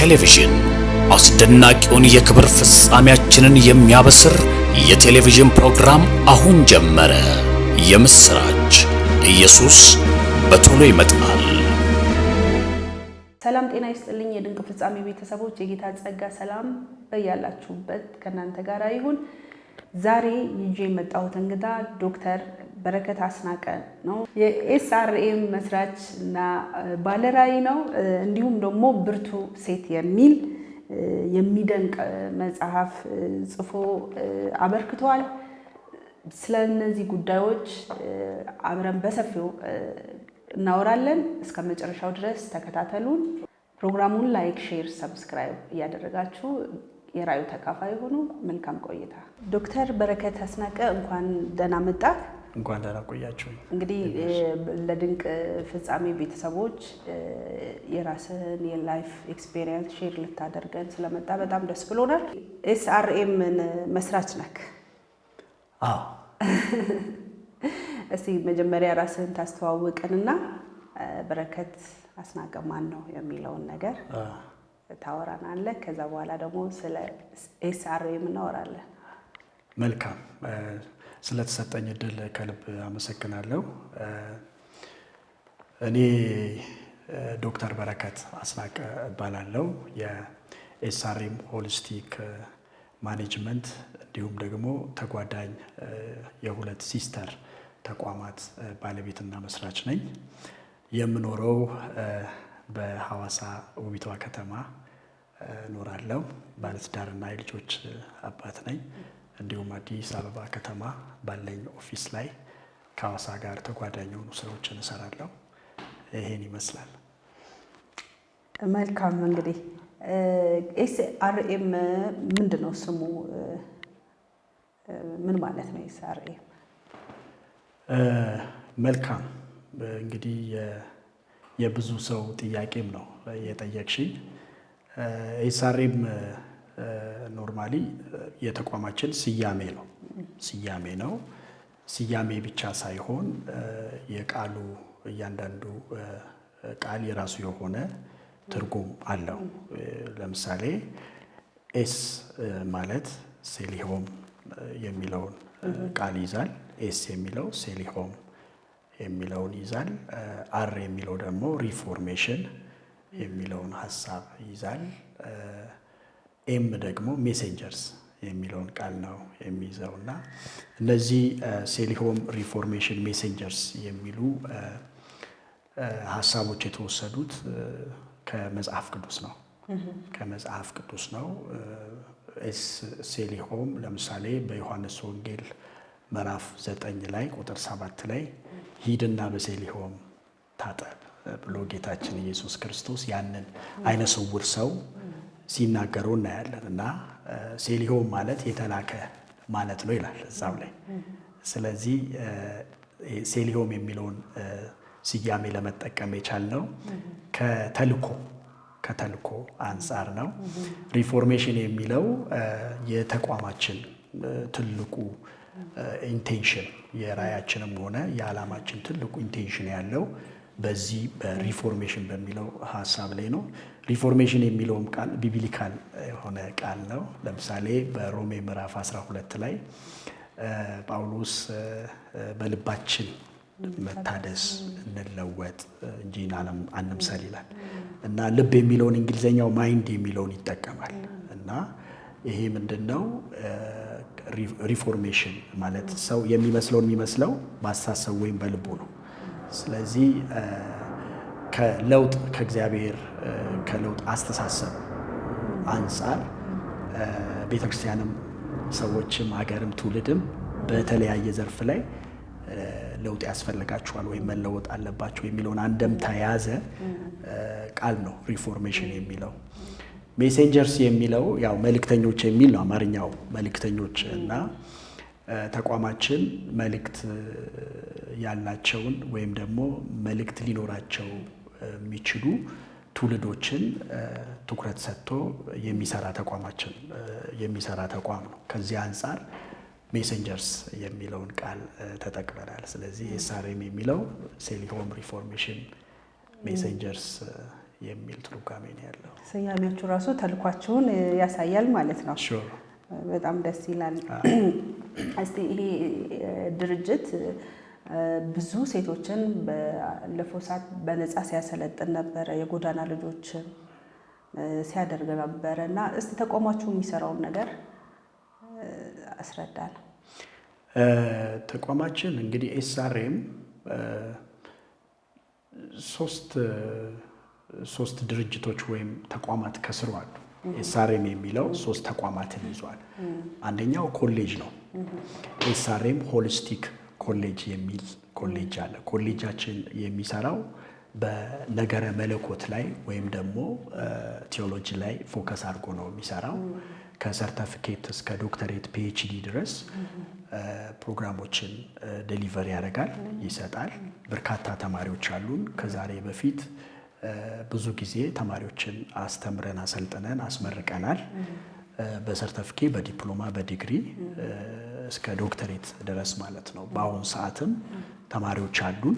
ቴሌቪዥን አስደናቂውን የክብር ፍጻሜያችንን የሚያበስር የቴሌቪዥን ፕሮግራም አሁን ጀመረ። የምስራች! ኢየሱስ በቶሎ ይመጣል። ሰላም ጤና ይስጥልኝ የድንቅ ፍጻሜ ቤተሰቦች፣ የጌታ ጸጋ ሰላም በያላችሁበት ከናንተ ጋር ይሁን። ዛሬ ይዤ የመጣሁት እንግዳ ዶክተር በረከት አስናቀ ነው። የኤስአርኤም መስራች እና ባለራዕይ ነው። እንዲሁም ደግሞ ብርቱ ሴት የሚል የሚደንቅ መጽሐፍ ጽፎ አበርክቷል። ስለ እነዚህ ጉዳዮች አብረን በሰፊው እናወራለን። እስከ መጨረሻው ድረስ ተከታተሉን። ፕሮግራሙን ላይክ፣ ሼር፣ ሰብስክራይብ እያደረጋችሁ የራዕዩ ተካፋይ ሆኑ። መልካም ቆይታ። ዶክተር በረከት አስናቀ እንኳን ደህና መጣ። እንኳን ደህና ቆያችሁ። እንግዲህ ለድንቅ ፍጻሜ ቤተሰቦች የራስህን የላይፍ ኤክስፔሪየንስ ሼር ልታደርገን ስለመጣ በጣም ደስ ብሎናል። ኤስአርኤም መስራች ነክ? አዎ። እስቲ መጀመሪያ ራስህን ታስተዋውቅንና በረከት አስናቀ ማን ነው የሚለውን ነገር ታወራናለህ። ከዛ በኋላ ደግሞ ስለ ኤስአርኤም እናወራለን። መልካም። ስለተሰጠኝ እድል ከልብ አመሰግናለሁ። እኔ ዶክተር በረከት አስናቀ እባላለሁ። የኤስአርኤም ሆሊስቲክ ማኔጅመንት እንዲሁም ደግሞ ተጓዳኝ የሁለት ሲስተር ተቋማት ባለቤትና መስራች ነኝ። የምኖረው በሐዋሳ ውቢቷ ከተማ እኖራለሁ። ባለትዳርና የልጆች አባት ነኝ። እንዲሁም አዲስ አበባ ከተማ ባለኝ ኦፊስ ላይ ከሐዋሳ ጋር ተጓዳኝ የሆኑ ስራዎችን እሰራለሁ። ይሄን ይመስላል። መልካም። እንግዲህ ኤስአርኤም ምንድን ነው ስሙ? ምን ማለት ነው ኤስአርኤም? መልካም። እንግዲህ የብዙ ሰው ጥያቄም ነው የጠየቅሽኝ። ኤስአርኤም ኖርማሊ የተቋማችን ስያሜ ነው። ስያሜ ብቻ ሳይሆን የቃሉ እያንዳንዱ ቃል የራሱ የሆነ ትርጉም አለው። ለምሳሌ ኤስ ማለት ሴሊሆም የሚለውን ቃል ይዛል። ኤስ የሚለው ሴሊሆም የሚለውን ይዛል። አር የሚለው ደግሞ ሪፎርሜሽን የሚለውን ሀሳብ ይዛል። ኤም ደግሞ ሜሴንጀርስ የሚለውን ቃል ነው የሚይዘው እና እነዚህ ሴሊሆም፣ ሪፎርሜሽን፣ ሜሴንጀርስ የሚሉ ሀሳቦች የተወሰዱት ከመጽሐፍ ቅዱስ ነው። ኤስ ሴሊሆም ለምሳሌ በዮሐንስ ወንጌል ምዕራፍ 9 ላይ ቁጥር 7 ላይ ሂድና በሴሊሆም ታጠብ ብሎ ጌታችን ኢየሱስ ክርስቶስ ያንን አይነ ስውር ሰው ሲናገረው እናያለን እና ሴሊሆም ማለት የተላከ ማለት ነው ይላል እዛው ላይ። ስለዚህ ሴሊሆም የሚለውን ስያሜ ለመጠቀም የቻልነው ከተልኮ አንጻር ነው። ሪፎርሜሽን የሚለው የተቋማችን ትልቁ ኢንቴንሽን የራዕያችንም ሆነ የዓላማችን ትልቁ ኢንቴንሽን ያለው በዚህ በሪፎርሜሽን በሚለው ሀሳብ ላይ ነው። ሪፎርሜሽን የሚለውም ቃል ቢብሊካል የሆነ ቃል ነው። ለምሳሌ በሮሜ ምዕራፍ 12 ላይ ጳውሎስ በልባችን መታደስ እንለወጥ እንጂ አንምሰል ይላል እና ልብ የሚለውን እንግሊዘኛው ማይንድ የሚለውን ይጠቀማል እና ይሄ ምንድነው? ሪፎርሜሽን ማለት ሰው የሚመስለው በአስተሳሰብ ወይም በልቡ ነው። ስለዚህ ከእግዚአብሔር ከለውጥ አስተሳሰብ አንጻር ቤተክርስቲያንም ሰዎችም ሀገርም ትውልድም በተለያየ ዘርፍ ላይ ለውጥ ያስፈልጋቸዋል ወይም መለወጥ አለባቸው የሚለውን አንደምታ የያዘ ቃል ነው ሪፎርሜሽን የሚለው። ሜሴንጀርስ የሚለው ያው መልእክተኞች የሚል ነው አማርኛው መልእክተኞች እና ተቋማችን መልእክት ያላቸውን ወይም ደግሞ መልእክት ሊኖራቸው የሚችሉ ትውልዶችን ትኩረት ሰጥቶ የሚሰራ ተቋም ነው። ከዚህ አንጻር ሜሴንጀርስ የሚለውን ቃል ተጠቅመናል። ስለዚህ ኤስአርኤም የሚለው ሴሊሆም፣ ሪፎርሜሽን፣ ሜሴንጀርስ የሚል ትርጓሜ ነው ያለው። ስያሜያችሁ ራሱ ተልኳችሁን ያሳያል ማለት ነው። ሹር በጣም ደስ ይላል። እስቲ ይሄ ድርጅት ብዙ ሴቶችን ባለፈው ሰዓት በነፃ ሲያሰለጥን ነበረ፣ የጎዳና ልጆችን ሲያደርግ ነበረ እና እስቲ ተቋማችሁ የሚሰራውን ነገር አስረዳን። ተቋማችን እንግዲህ ኤስአርኤም ሶስት ድርጅቶች ወይም ተቋማት ከስሩ አሉ። ኤስአርኤም የሚለው 3 ተቋማትን ይዟል። አንደኛው ኮሌጅ ነው። ኤስአርኤም ሆሊስቲክ ኮሌጅ የሚል ኮሌጅ አለ። ኮሌጃችን የሚሰራው በነገረ መለኮት ላይ ወይም ደግሞ ቴዎሎጂ ላይ ፎከስ አድርጎ ነው የሚሰራው። ከሰርተፊኬት እስከ ዶክተሬት ፒኤችዲ ድረስ ፕሮግራሞችን ዴሊቨር ያደርጋል፣ ይሰጣል። በርካታ ተማሪዎች አሉን። ከዛሬ በፊት ብዙ ጊዜ ተማሪዎችን አስተምረን አሰልጥነን አስመርቀናል። በሰርተፊኬት፣ በዲፕሎማ፣ በዲግሪ እስከ ዶክተሬት ድረስ ማለት ነው። በአሁኑ ሰዓትም ተማሪዎች አሉን።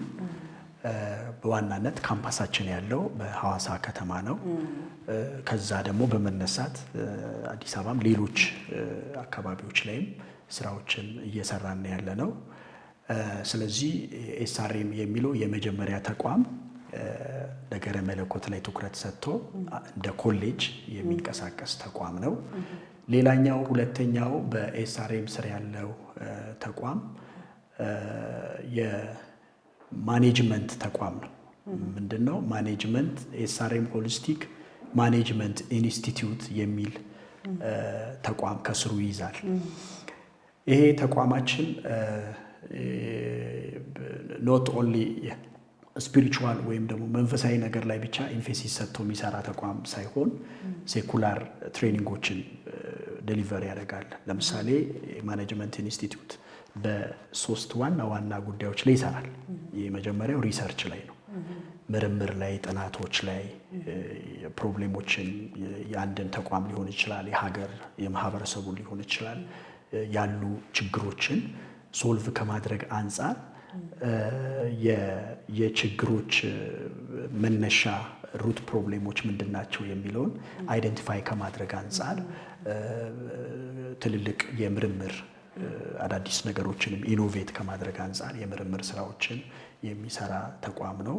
በዋናነት ካምፓሳችን ያለው በሐዋሳ ከተማ ነው። ከዛ ደግሞ በመነሳት አዲስ አበባም ሌሎች አካባቢዎች ላይም ስራዎችን እየሰራን ያለ ነው። ስለዚህ ኤስአርኤም የሚለው የመጀመሪያ ተቋም ነገረ መለኮት ላይ ትኩረት ሰጥቶ እንደ ኮሌጅ የሚንቀሳቀስ ተቋም ነው። ሌላኛው ሁለተኛው በኤስአርኤም ስር ያለው ተቋም የማኔጅመንት ተቋም ነው። ምንድነው ማኔጅመንት? ኤስአርኤም ሆሊስቲክ ማኔጅመንት ኢንስቲትዩት የሚል ተቋም ከስሩ ይይዛል። ይሄ ተቋማችን ኖት ኦንሊ ስፒሪቹዋል ወይም ደግሞ መንፈሳዊ ነገር ላይ ብቻ ኢንፌሲስ ሰጥቶ የሚሰራ ተቋም ሳይሆን ሴኩላር ትሬኒንጎችን ዴሊቨር ያደርጋል። ለምሳሌ የማኔጅመንት ኢንስቲትዩት በ3 ዋና ዋና ጉዳዮች ላይ ይሰራል። የመጀመሪያው ሪሰርች ላይ ነው። ምርምር ላይ፣ ጥናቶች ላይ ፕሮብሌሞችን የአንድን ተቋም ሊሆን ይችላል፣ የሀገር የማህበረሰቡን ሊሆን ይችላል፣ ያሉ ችግሮችን ሶልቭ ከማድረግ አንጻር የችግሮች መነሻ ሩት ፕሮብሌሞች ምንድናቸው የሚለውን አይደንቲፋይ ከማድረግ አንጻር ትልልቅ የምርምር አዳዲስ ነገሮችንም ኢኖቬት ከማድረግ አንጻር የምርምር ስራዎችን የሚሰራ ተቋም ነው።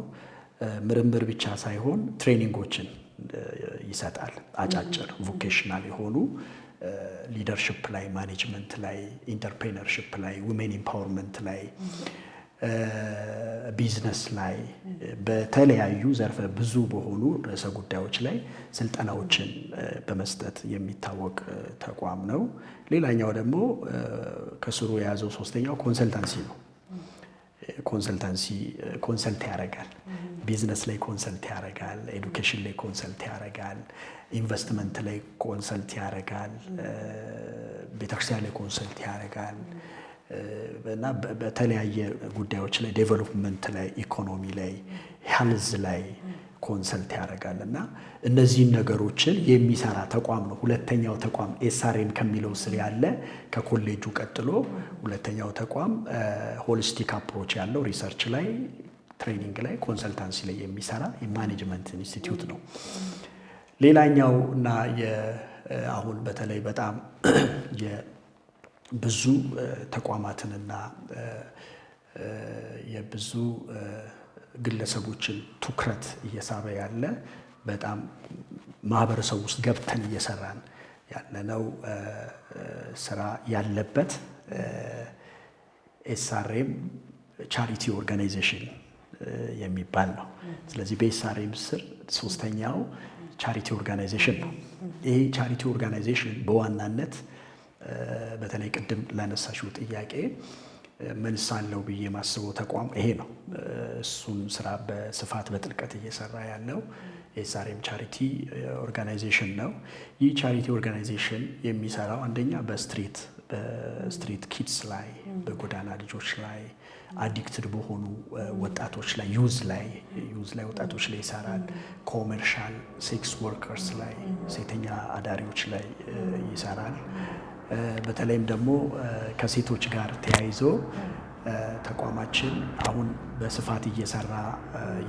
ምርምር ብቻ ሳይሆን ትሬኒንጎችን ይሰጣል። አጫጭር ቮኬሽናል የሆኑ ሊደርሽፕ ላይ፣ ማኔጅመንት ላይ፣ ኢንተርፕሬነርሽፕ ላይ፣ ውሜን ኢምፓወርመንት ላይ፣ ቢዝነስ ላይ በተለያዩ ዘርፈ ብዙ በሆኑ ርዕሰ ጉዳዮች ላይ ስልጠናዎችን በመስጠት የሚታወቅ ተቋም ነው። ሌላኛው ደግሞ ከስሩ የያዘው ሶስተኛው ኮንሰልታንሲ ነው። ኮንሰልት ያደርጋል። ቢዝነስ ላይ ኮንሰልት ያደርጋል። ኤዱኬሽን ላይ ኮንሰልት ያደርጋል። ኢንቨስትመንት ላይ ኮንሰልት ያደርጋል። ቤተክርስቲያን ላይ ኮንሰልት ያደርጋል እና በተለያየ ጉዳዮች ላይ ዴቨሎፕመንት ላይ፣ ኢኮኖሚ ላይ፣ ሄልዝ ላይ ኮንሰልት ያደርጋል እና እነዚህን ነገሮችን የሚሰራ ተቋም ነው። ሁለተኛው ተቋም ኤስአርኤም ከሚለው ስር ያለ ከኮሌጁ ቀጥሎ ሁለተኛው ተቋም ሆሊስቲክ አፕሮች ያለው ሪሰርች ላይ፣ ትሬኒንግ ላይ፣ ኮንሰልታንሲ ላይ የሚሰራ የማኔጅመንት ኢንስቲትዩት ነው። ሌላኛው እና አሁን በተለይ በጣም ብዙ ተቋማትንና የብዙ ግለሰቦችን ትኩረት እየሳበ ያለ በጣም ማህበረሰብ ውስጥ ገብተን እየሰራን ያለነው ስራ ያለበት ኤስአርኤም ቻሪቲ ኦርጋናይዜሽን የሚባል ነው። ስለዚህ በኤስአርኤም ስር ሶስተኛው ቻሪቲ ኦርጋናይዜሽን ነው። ይሄ ቻሪቲ ኦርጋናይዜሽን በዋናነት በተለይ ቅድም ላነሳሽው ጥያቄ መልስ አለው ብዬ የማስበው ተቋም ይሄ ነው። እሱን ስራ በስፋት በጥልቀት እየሰራ ያለው ኤስአርኤም ቻሪቲ ኦርጋናይዜሽን ነው። ይህ ቻሪቲ ኦርጋናይዜሽን የሚሰራው አንደኛ በስትሪት ኪድስ ላይ፣ በጎዳና ልጆች ላይ፣ አዲክትድ በሆኑ ወጣቶች ላይ፣ ዩዝ ላይ ወጣቶች ላይ ይሰራል። ኮመርሻል ሴክስ ወርከርስ ላይ፣ ሴተኛ አዳሪዎች ላይ ይሰራል። በተለይም ደግሞ ከሴቶች ጋር ተያይዞ ተቋማችን አሁን በስፋት እየሰራ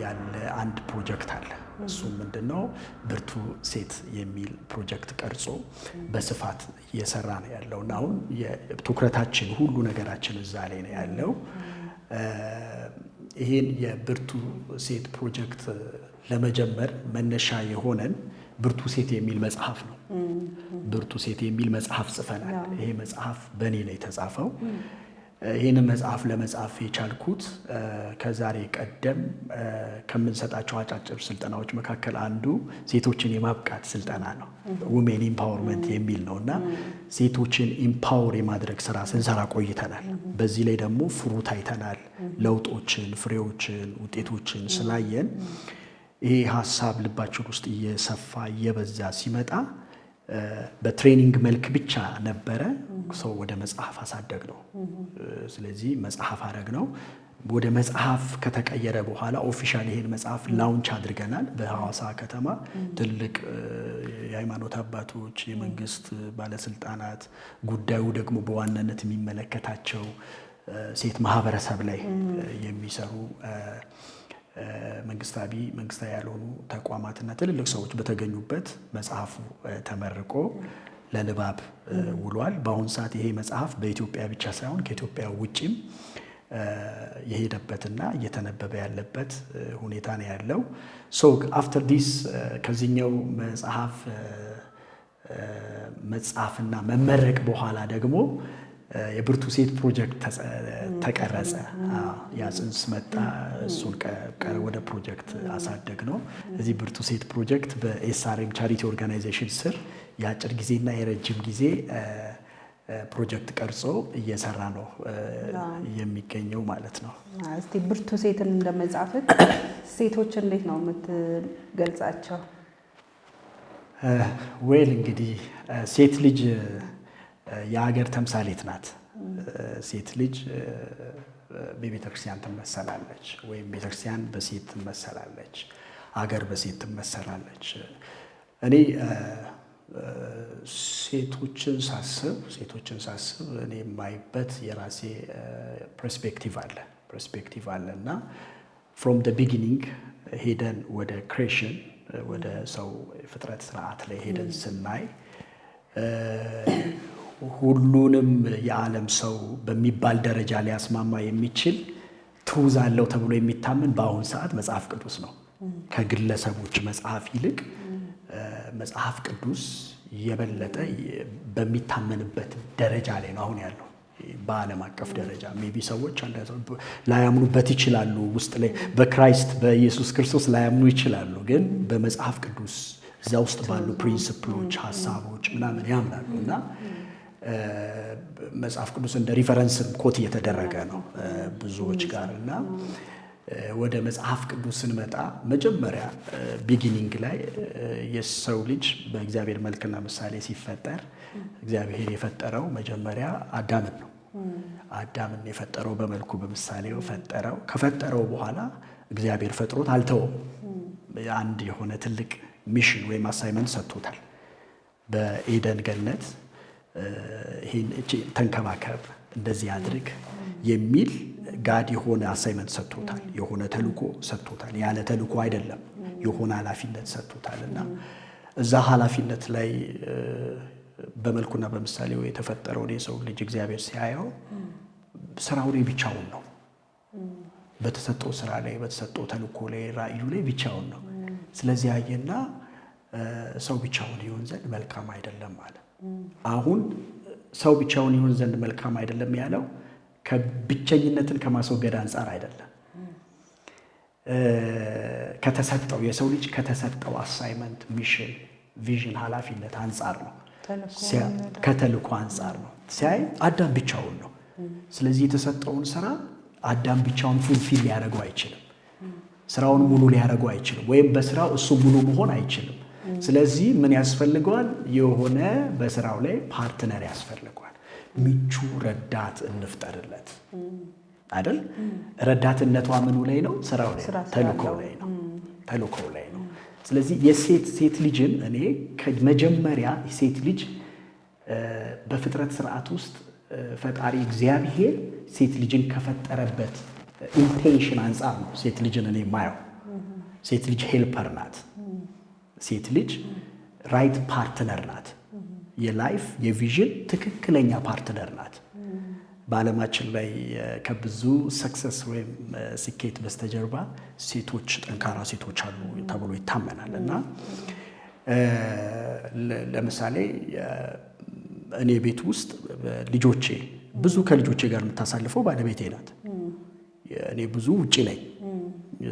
ያለ አንድ ፕሮጀክት አለ። እሱም ምንድነው? ብርቱ ሴት የሚል ፕሮጀክት ቀርጾ በስፋት እየሰራ ነው ያለው እና አሁን ትኩረታችን ሁሉ ነገራችን እዛ ላይ ነው ያለው። ይሄን የብርቱ ሴት ፕሮጀክት ለመጀመር መነሻ የሆነን ብርቱ ሴት የሚል መጽሐፍ ነው። ብርቱ ሴት የሚል መጽሐፍ ጽፈናል። ይሄ መጽሐፍ በእኔ ነው የተጻፈው። ይህንን መጽሐፍ ለመጻፍ የቻልኩት ከዛሬ ቀደም ከምንሰጣቸው አጫጭር ስልጠናዎች መካከል አንዱ ሴቶችን የማብቃት ስልጠና ነው። ውሜን ኢምፓወርመንት የሚል ነው እና ሴቶችን ኢምፓወር የማድረግ ስራ ስንሰራ ቆይተናል። በዚህ ላይ ደግሞ ፍሩት አይተናል። ለውጦችን፣ ፍሬዎችን፣ ውጤቶችን ስላየን ይሄ ሀሳብ ልባችን ውስጥ እየሰፋ እየበዛ ሲመጣ በትሬኒንግ መልክ ብቻ ነበረ። ሰው ወደ መጽሐፍ አሳደግ ነው። ስለዚህ መጽሐፍ አደረግ ነው። ወደ መጽሐፍ ከተቀየረ በኋላ ኦፊሻል ይሄን መጽሐፍ ላውንች አድርገናል በሐዋሳ ከተማ። ትልቅ የሃይማኖት አባቶች፣ የመንግስት ባለስልጣናት፣ ጉዳዩ ደግሞ በዋናነት የሚመለከታቸው ሴት ማህበረሰብ ላይ የሚሰሩ መንግስታዊ ያልሆኑ ተቋማትና ትልልቅ ሰዎች በተገኙበት መጽሐፉ ተመርቆ ለንባብ ውሏል። በአሁኑ ሰዓት ይሄ መጽሐፍ በኢትዮጵያ ብቻ ሳይሆን ከኢትዮጵያ ውጭም የሄደበትና እየተነበበ ያለበት ሁኔታ ነው ያለው። ሶ አፍተር ዲስ ከዚህኛው መጽሐፍና መመረቅ በኋላ ደግሞ የብርቱ ሴት ፕሮጀክት ተቀረጸ። ያ ጽንስ መጣ። እሱን ወደ ፕሮጀክት አሳደግ ነው። እዚህ ብርቱ ሴት ፕሮጀክት በኤስአርኤም ቻሪቲ ኦርጋናይዜሽን ስር የአጭር ጊዜና የረጅም ጊዜ ፕሮጀክት ቀርጾ እየሰራ ነው የሚገኘው ማለት ነው። እስቲ ብርቱ ሴትን እንደመጻፍት ሴቶች እንዴት ነው የምትገልጻቸው? ወይል እንግዲህ ሴት ልጅ የሀገር ተምሳሌት ናት። ሴት ልጅ በቤተክርስቲያን ትመሰላለች፣ ወይም ቤተክርስቲያን በሴት ትመሰላለች፣ ሀገር በሴት ትመሰላለች። እኔ ሴቶችን ሳስብ እኔ የማይበት የራሴ ፐርስፔክቲቭ አለ እና ፍሮም ደ ቢጊኒንግ ሄደን ወደ ክሬሽን ወደ ሰው ፍጥረት ስርዓት ላይ ሄደን ስናይ ሁሉንም የዓለም ሰው በሚባል ደረጃ ሊያስማማ የሚችል ትሩዝ አለው ተብሎ የሚታመን በአሁን ሰዓት መጽሐፍ ቅዱስ ነው። ከግለሰቦች መጽሐፍ ይልቅ መጽሐፍ ቅዱስ የበለጠ በሚታመንበት ደረጃ ላይ ነው አሁን ያለው። በዓለም አቀፍ ደረጃ ሜቢ ሰዎች ላያምኑበት ይችላሉ። ውስጥ ላይ በክራይስት በኢየሱስ ክርስቶስ ላያምኑ ይችላሉ። ግን በመጽሐፍ ቅዱስ እዛ ውስጥ ባሉ ፕሪንሲፕሎች፣ ሀሳቦች ምናምን ያምናሉ እና መጽሐፍ ቅዱስ እንደ ሪፈረንስም ኮት እየተደረገ ነው ብዙዎች ጋር እና ወደ መጽሐፍ ቅዱስ ስንመጣ መጀመሪያ ቢጊኒንግ ላይ የሰው ልጅ በእግዚአብሔር መልክና ምሳሌ ሲፈጠር እግዚአብሔር የፈጠረው መጀመሪያ አዳምን ነው። አዳምን የፈጠረው በመልኩ በምሳሌው ፈጠረው። ከፈጠረው በኋላ እግዚአብሔር ፈጥሮት አልተወም። አንድ የሆነ ትልቅ ሚሽን ወይም አሳይመንት ሰጥቶታል። በኤደን ገነት ይህን ተንከባከብ፣ እንደዚህ አድርግ የሚል ጋድ የሆነ አሳይመንት ሰጥቶታል። የሆነ ተልእኮ ሰጥቶታል። ያለ ተልእኮ አይደለም፣ የሆነ ኃላፊነት ሰጥቶታል እና እዛ ኃላፊነት ላይ በመልኩና በምሳሌው የተፈጠረውን የሰው ልጅ እግዚአብሔር ሲያየው ስራው ላይ ብቻውን ነው። በተሰጠው ስራ ላይ፣ በተሰጠው ተልእኮ ላይ፣ ራእዩ ላይ ብቻውን ነው። ስለዚህ አየና ሰው ብቻውን ይሆን ዘንድ መልካም አይደለም ማለት። አሁን ሰው ብቻውን ይሆን ዘንድ መልካም አይደለም ያለው ከብቸኝነትን ከማስወገድ አንጻር አይደለም። ከተሰጠው የሰው ልጅ ከተሰጠው አሳይመንት፣ ሚሽን፣ ቪዥን፣ ኃላፊነት አንጻር ነው። ከተልእኮ አንጻር ነው። ሲያይ አዳም ብቻውን ነው። ስለዚህ የተሰጠውን ስራ አዳም ብቻውን ፉልፊል ሊያደርገው አይችልም። ስራውን ሙሉ ሊያደርገው አይችልም። ወይም በስራው እሱ ሙሉ መሆን አይችልም። ስለዚህ ምን ያስፈልገዋል? የሆነ በስራው ላይ ፓርትነር ያስፈልገዋል። ምቹ ረዳት እንፍጠርለት አይደል? ረዳትነቷ ምኑ ላይ ነው? ስራው ላይ፣ ተልእኮው ላይ ነው። ተልእኮው ላይ ነው። ስለዚህ የሴት ልጅን እኔ ከመጀመሪያ ሴት ልጅ በፍጥረት ስርዓት ውስጥ ፈጣሪ እግዚአብሔር ሴት ልጅን ከፈጠረበት ኢንቴንሽን አንጻር ነው ሴት ልጅን እኔ ማየው። ሴት ልጅ ሄልፐር ናት። ሴት ልጅ ራይት ፓርትነር ናት። የላይፍ የቪዥን ትክክለኛ ፓርትነር ናት። በዓለማችን ላይ ከብዙ ሰክሰስ ወይም ስኬት በስተጀርባ ሴቶች ጠንካራ ሴቶች አሉ ተብሎ ይታመናል። እና ለምሳሌ እኔ ቤት ውስጥ ልጆቼ ብዙ ከልጆቼ ጋር የምታሳልፈው ባለቤቴ ናት። እኔ ብዙ ውጪ ላይ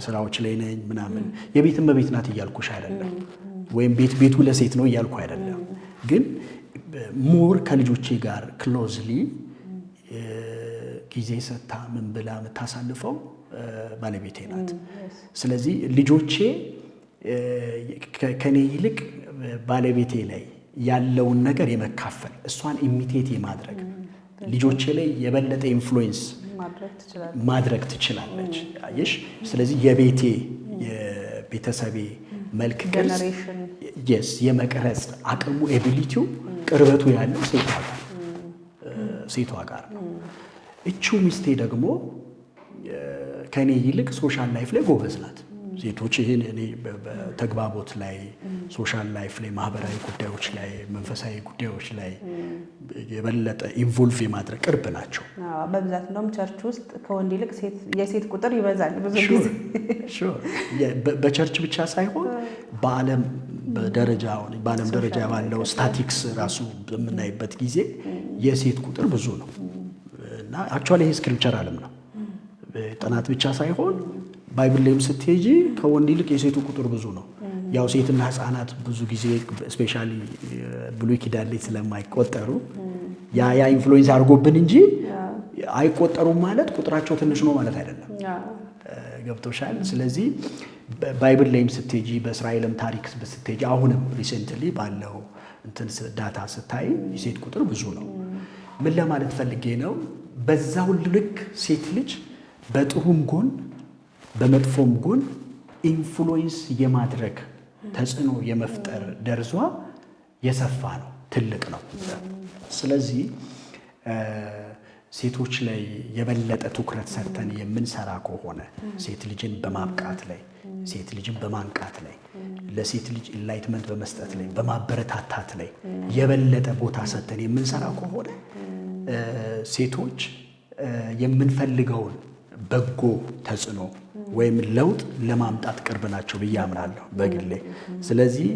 ስራዎች ላይ ነኝ ምናምን። የቤት እመቤት ናት እያልኩሽ አይደለም፣ ወይም ቤቱ ለሴት ነው እያልኩ አይደለም። ግን ሞር ከልጆቼ ጋር ክሎዝሊ ጊዜ ሰጥታ ምን ብላ የምታሳልፈው ባለቤቴ ናት። ስለዚህ ልጆቼ ከኔ ይልቅ ባለቤቴ ላይ ያለውን ነገር የመካፈል እሷን ኢሚቴት የማድረግ ልጆቼ ላይ የበለጠ ኢንፍሉዌንስ ማድረግ ትችላለች። አየሽ? ስለዚህ የቤተሰቤ መልክ ቅርጽ የመቅረጽ አቅሙ ኤቢሊቲው ቅርበቱ ያለው ሴቷ ጋር ነው። እቺው ሚስቴ ደግሞ ከኔ ይልቅ ሶሻል ላይፍ ላይ ጎበዝ ናት። ሴቶች ይሄን እኔ በተግባቦት ላይ ሶሻል ላይፍ ላይ ማህበራዊ ጉዳዮች ላይ መንፈሳዊ ጉዳዮች ላይ የበለጠ ኢንቮልቭ የማድረግ ቅርብ ናቸው። በብዛት እንደውም ቸርች ውስጥ ከወንድ ይልቅ የሴት ቁጥር ይበዛል ብዙ ጊዜ። በቸርች ብቻ ሳይሆን በዓለም ደረጃ ባለው ስታቲክስ ራሱ በምናይበት ጊዜ የሴት ቁጥር ብዙ ነው። እና አክቹዋሊ ይሄ ስክሪፕቸራልም ነው። ጥናት ብቻ ሳይሆን ባይብል ላይም ስትሄጂ ከወንድ ይልቅ የሴቱ ቁጥር ብዙ ነው። ያው ሴትና ህፃናት ብዙ ጊዜ ስፔሻሊ ብሉይ ኪዳን ላይ ስለማይቆጠሩ ያ ኢንፍሉዌንስ አድርጎብን እንጂ አይቆጠሩም ማለት ቁጥራቸው ትንሽ ነው ማለት አይደለም። ገብቶሻል? ስለዚህ ባይብል ላይም ስትሄጂ በእስራኤልም ታሪክ ስትሄጂ አሁንም ሪሰንትሊ ባለው ዳታ ስታይ የሴት ቁጥር ብዙ ነው። ምን ለማለት ፈልጌ ነው? በዛው ልክ ሴት ልጅ በጥሩም ጎን በመጥፎም ጎን ኢንፍሉዌንስ የማድረግ ተጽዕኖ የመፍጠር ደርዟ የሰፋ ነው፣ ትልቅ ነው። ስለዚህ ሴቶች ላይ የበለጠ ትኩረት ሰጥተን የምንሰራ ከሆነ ሴት ልጅን በማብቃት ላይ፣ ሴት ልጅን በማንቃት ላይ፣ ለሴት ልጅ ኢንላይትመንት በመስጠት ላይ፣ በማበረታታት ላይ የበለጠ ቦታ ሰጥተን የምንሰራ ከሆነ ሴቶች የምንፈልገውን በጎ ተጽዕኖ ወይም ለውጥ ለማምጣት ቅርብ ናቸው ብዬ አምናለሁ በግሌ። ስለዚህ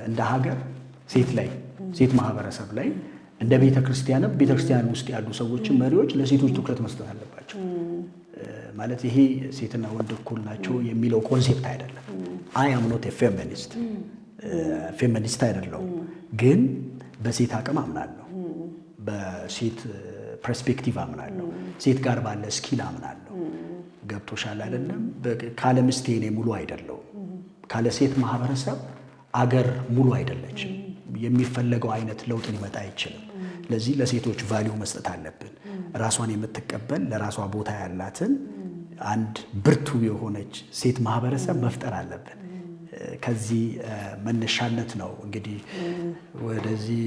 እንደ ሀገር ሴት ማህበረሰብ ላይ እንደ ቤተክርስቲያን ውስጥ ያሉ ሰዎችን መሪዎች ለሴቶች ትኩረት መስጠት አለባቸው። ማለት ይሄ ሴትና ወንድ እኩል ናቸው የሚለው ኮንሴፕት አይደለም። አይ አም ኖት ፌሚኒስት አይደለሁም፣ ግን በሴት አቅም አምናለሁ፣ በሴት ፐርስፔክቲቭ አምናለሁ፣ ሴት ጋር ባለ ስኪል አምናለሁ። ገብቶሻል አይደለም? ካለ ምስቴ እኔ ሙሉ አይደለሁም። ካለ ሴት ማህበረሰብ አገር ሙሉ አይደለችም። የሚፈለገው አይነት ለውጥ ሊመጣ አይችልም። ለዚህ ለሴቶች ቫልዩ መስጠት አለብን። ራሷን የምትቀበል ለራሷ ቦታ ያላትን አንድ ብርቱ የሆነች ሴት ማህበረሰብ መፍጠር አለብን። ከዚህ መነሻነት ነው እንግዲህ ወደዚህ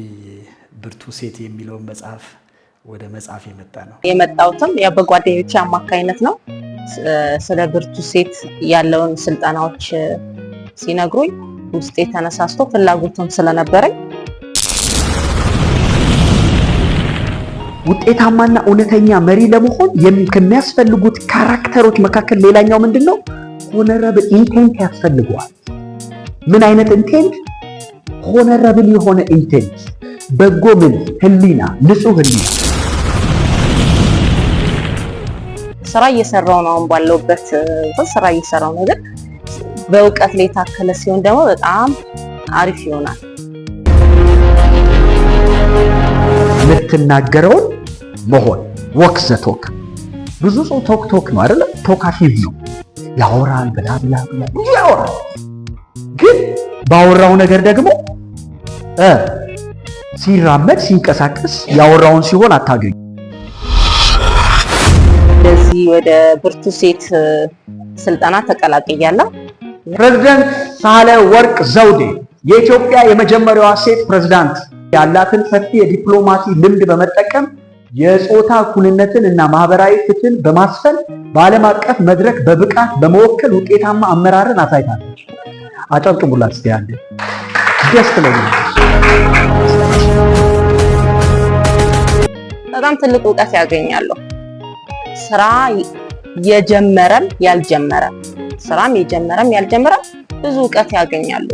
ብርቱ ሴት የሚለውን መጽሐፍ ወደ መጽሐፍ የመጣሁትም በጓደኞቼ አማካይነት ነው። ስለ ብርቱ ሴት ያለውን ስልጠናዎች ሲነግሩኝ ውስጤ ተነሳስቶ ፍላጎቱም ስለነበረኝ ውጤታማና እውነተኛ መሪ ለመሆን ከሚያስፈልጉት ካራክተሮች መካከል ሌላኛው ምንድነው? ሆነረብል ኢንቴንት ያስፈልገዋል። ምን አይነት ኢንቴንት? ሆነረብል የሆነ ኢንቴንት፣ በጎ ህሊና፣ ንጹህ ህሊና። ስራ እየሰራው ነው። ባለውበት ስራ እየሰራው ነው። ግን በእውቀት ላይ ታከለ ሲሆን ደግሞ በጣም አሪፍ ይሆናል። የምትናገረውን መሆን ወክ ዘ ቶክ። ብዙ ሰው ቶክ ነው አይደለ? ቶካቲቭ ነው፣ ያወራል፣ ብላ ያወራል። ግን ባወራው ነገር ደግሞ ሲራመድ ሲንቀሳቀስ ያወራውን ሲሆን አታገኙ። ለዚህ ወደ ብርቱ ሴት ስልጠና ተቀላቅያለሁ። ፕሬዝዳንት ሳህለወርቅ ዘውዴ የኢትዮጵያ የመጀመሪያዋ ሴት ፕሬዝዳንት ያላትን ሰፊ የዲፕሎማሲ ልምድ በመጠቀም የጾታ እኩልነትን እና ማህበራዊ ፍትህን በማስፈን በዓለም አቀፍ መድረክ በብቃት በመወከል ውጤታማ አመራርን አሳይታለች። አጨብጭቡላት እስቲ አንዴ። ደስ ይላል። በጣም ትልቅ እውቀት ያገኛሉ። ስራ የጀመረም ያልጀመረም ስራም የጀመረም ያልጀመረም ብዙ እውቀት ያገኛሉ።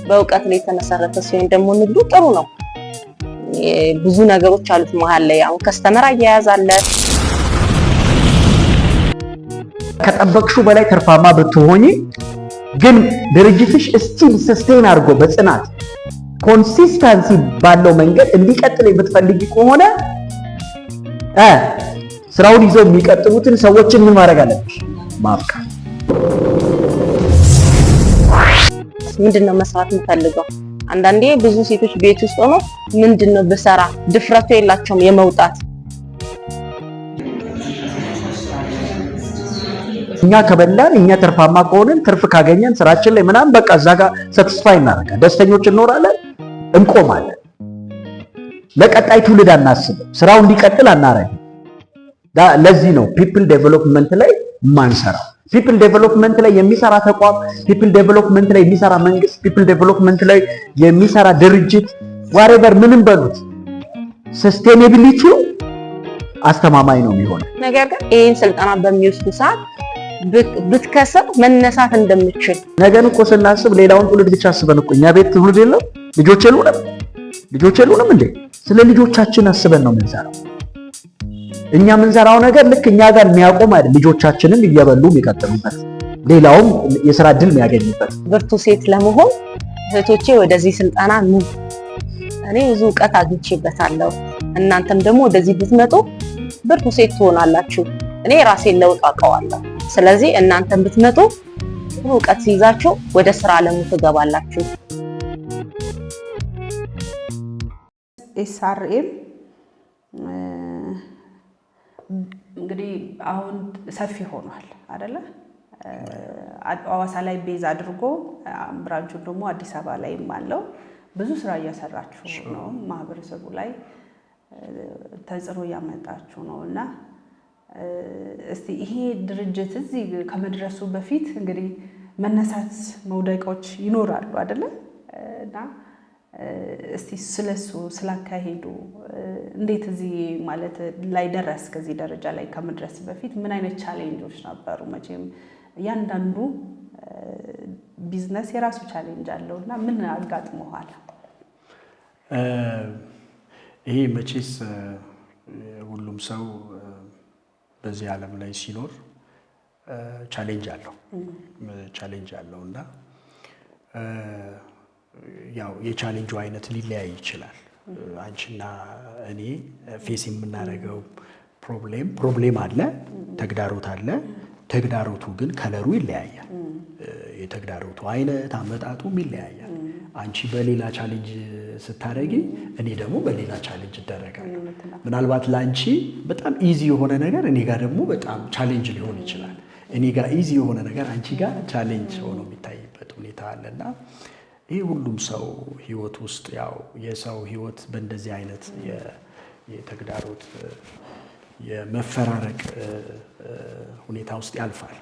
በእውቀት ላይ የተመሰረተ ሲሆን ደግሞ ንግዱ ጥሩ ነው። ብዙ ነገሮች አሉት መሃል ላይ አሁን ከስተመር አያያዛለ። ከጠበቅሽው በላይ ትርፋማ ብትሆኚ ግን ድርጅትሽ ስቲል ሰስቴን አድርጎ በጽናት ኮንሲስተንሲ ባለው መንገድ እንዲቀጥል የምትፈልጊ ከሆነ ስራውን ይዘው የሚቀጥሉትን ሰዎችን ምን ማድረግ አለብሽ? ማብቃት። ምንድነው መስራት የምፈልገው? አንዳንዴ ብዙ ሴቶች ቤት ውስጥ ሆነው ምንድነው በሰራ ድፍረቱ የላቸውም የመውጣት። እኛ ከበላን እኛ ትርፋማ ከሆነን ትርፍ ካገኘን ስራችን ላይ ምናምን በቃ እዛ ጋር ሳቲስፋይ እናደርጋለን፣ ደስተኞች እንኖራለን፣ እንቆማለን። ለቀጣይ ትውልድ አናስብም፣ ስራው እንዲቀጥል አናረግም። ለዚህ ነው ፒፕል ዴቨሎፕመንት ላይ ማንሰራው። ፒፕል ዴቨሎፕመንት ላይ የሚሰራ ተቋም፣ ፒፕል ዴቨሎፕመንት ላይ የሚሰራ መንግስት፣ ፒፕል ዴቨሎፕመንት ላይ የሚሰራ ድርጅት ዋሬቨር ምንም በሉት ሰስቴኔቢሊቲው አስተማማኝ ነው የሚሆነው። ነገር ግን ይህን ስልጠና በሚወስዱ ሰዓት ብትከስር መነሳት እንደምችል ነገን እኮ ስናስብ ሌላውን ትውልድ ብቻ አስበን እኮ እኛ ቤት ትውልድ የለም፣ ልጆች የሉንም እንዴ? ስለ ልጆቻችን አስበን ነው የምንሰራው። እኛ የምንሰራው ነገር ልክ እኛ ጋር የሚያቆም አይደል፣ ልጆቻችንም እየበሉ የሚቀጥሉበት፣ ሌላውም የሥራ ዕድል የሚያገኙበት። ብርቱ ሴት ለመሆን እህቶቼ ወደዚህ ስልጠና ኑ። እኔ ብዙ እውቀት አግኝቼበታለሁ። እናንተም ደግሞ ወደዚህ ብትመጡ ብርቱ ሴት ትሆናላችሁ። እኔ ራሴን ለውጥ አውቀዋለሁ። ስለዚህ እናንተም ብትመጡ ጥሩ እውቀት ሲይዛችሁ ወደ ስራ ዓለሙ ትገባላችሁ። ኤስአርኤም እንግዲህ አሁን ሰፊ ሆኗል አይደለ? አዋሳ ላይ ቤዝ አድርጎ ብራንቹን ደግሞ አዲስ አበባ ላይም አለው። ብዙ ስራ እያሰራችሁ ነው። ማህበረሰቡ ላይ ተጽዕኖ እያመጣችሁ ነው እና እስቲ ይሄ ድርጅት እዚህ ከመድረሱ በፊት እንግዲህ መነሳት መውደቆች ይኖራሉ አይደለ? እና እስቲ ስለሱ ስላካሄዱ እንዴት እዚህ ማለት ላይ ደረስ? ከዚህ ደረጃ ላይ ከመድረስ በፊት ምን አይነት ቻሌንጆች ነበሩ? መቼም እያንዳንዱ ቢዝነስ የራሱ ቻሌንጅ አለው እና ምን አጋጥሞሃል? ይሄ መቼስ ሁሉም ሰው በዚህ ዓለም ላይ ሲኖር ቻሌንጅ አለው እና ያው የቻሌንጁ አይነት ሊለያይ ይችላል። አንቺና እኔ ፌስ የምናደርገው ፕሮብሌም አለ፣ ተግዳሮት አለ። ተግዳሮቱ ግን ከለሩ ይለያያል። የተግዳሮቱ አይነት አመጣጡም ይለያያል። አንቺ በሌላ ቻሌንጅ ስታደርጊ፣ እኔ ደግሞ በሌላ ቻሌንጅ እደረጋለሁ። ምናልባት ለአንቺ በጣም ኢዚ የሆነ ነገር እኔ ጋር ደግሞ በጣም ቻሌንጅ ሊሆን ይችላል። እኔ ጋር ኢዚ የሆነ ነገር አንቺ ጋር ቻሌንጅ ሆኖ የሚታይበት ሁኔታ አለና ይህ ሁሉም ሰው ህይወት ውስጥ ያው የሰው ህይወት በእንደዚህ አይነት የተግዳሮት የመፈራረቅ ሁኔታ ውስጥ ያልፋል።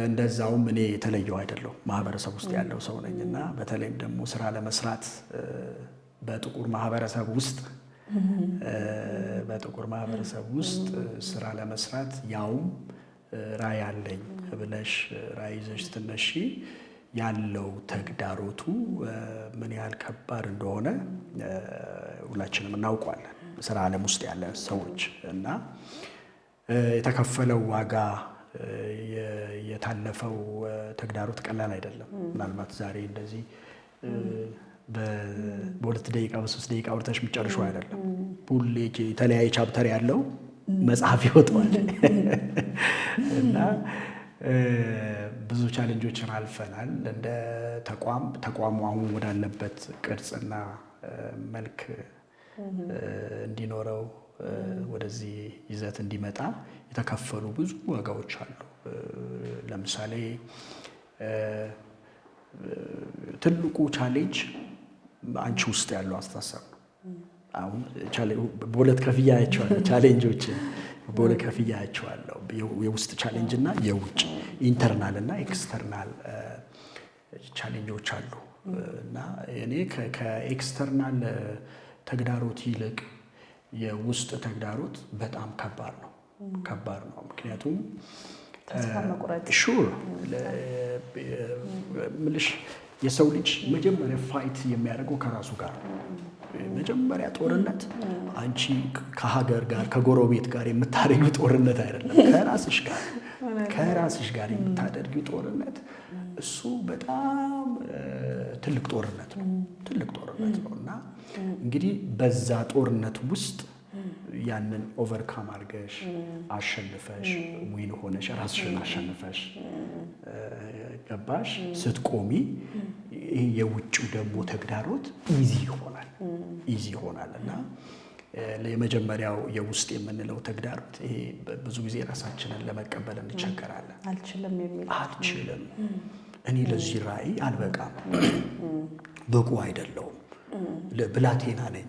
እንደዛውም እኔ የተለየው አይደለሁ፣ ማህበረሰብ ውስጥ ያለው ሰው ነኝና በተለይም ደግሞ ስራ ለመስራት በጥቁር ማህበረሰብ ውስጥ ስራ ለመስራት ያውም ራዕይ አለኝ ብለሽ ራዕይ ይዘሽ ስትነሺ ያለው ተግዳሮቱ ምን ያህል ከባድ እንደሆነ ሁላችንም እናውቀዋለን፣ ስራ ዓለም ውስጥ ያለ ሰዎች እና የተከፈለው ዋጋ የታለፈው ተግዳሮት ቀላል አይደለም። ምናልባት ዛሬ እንደዚህ በ2 ደቂቃ በ3 ደቂቃ አውርተሽ የምትጨርሺው አይደለም። ሁሌ የተለያየ ቻፕተር ያለው መጽሐፍ ይወጣል እና ብዙ ቻሌንጆችን አልፈናል። እንደ ተቋሙ አሁን ወዳለበት ቅርጽና መልክ እንዲኖረው ወደዚህ ይዘት እንዲመጣ የተከፈሉ ብዙ ዋጋዎች አሉ። ለምሳሌ ትልቁ ቻሌንጅ አንቺ ውስጥ ያለው አስተሳሰብ ነው። አሁን በሁለት ከፍያ አያቸዋለሁ ቻሌንጆችን በሁለት ከፍያ አያቸዋለሁ። የውስጥ ቻሌንጅ እና የውጭ ኢንተርናል እና ኤክስተርናል ቻሌንጆች አሉ እና እኔ ከኤክስተርናል ተግዳሮት ይልቅ የውስጥ ተግዳሮት በጣም ከባድ ነው። ምክንያቱም ተስፋ መቁረጥ ሹር ምልሽ የሰው ልጅ መጀመሪያ ፋይት የሚያደርገው ከራሱ ጋር ነው። መጀመሪያ ጦርነት አንቺ ከሀገር ጋር ከጎረቤት ጋር የምታደርጊው ጦርነት አይደለም፣ ከራስሽ ጋር የምታደርጊው ጦርነት እሱ በጣም ትልቅ ጦርነት ነው እና እንግዲህ በዛ ጦርነት ውስጥ ያንን ኦቨርካም አድርገሽ አሸንፈሽ ዊን ሆነሽ ራስሽን አሸንፈሽ ገባሽ ስትቆሚ የውጭው ደግሞ ተግዳሮት ኢዚ ይሆናል እና የመጀመሪያው የውስጥ የምንለው ተግዳሮት ይሄ ብዙ ጊዜ ራሳችንን ለመቀበል እንቸገራለን። አልችልም፣ እኔ ለዚህ ራዕይ አልበቃም፣ ብቁ አይደለሁም፣ ብላቴና ነኝ።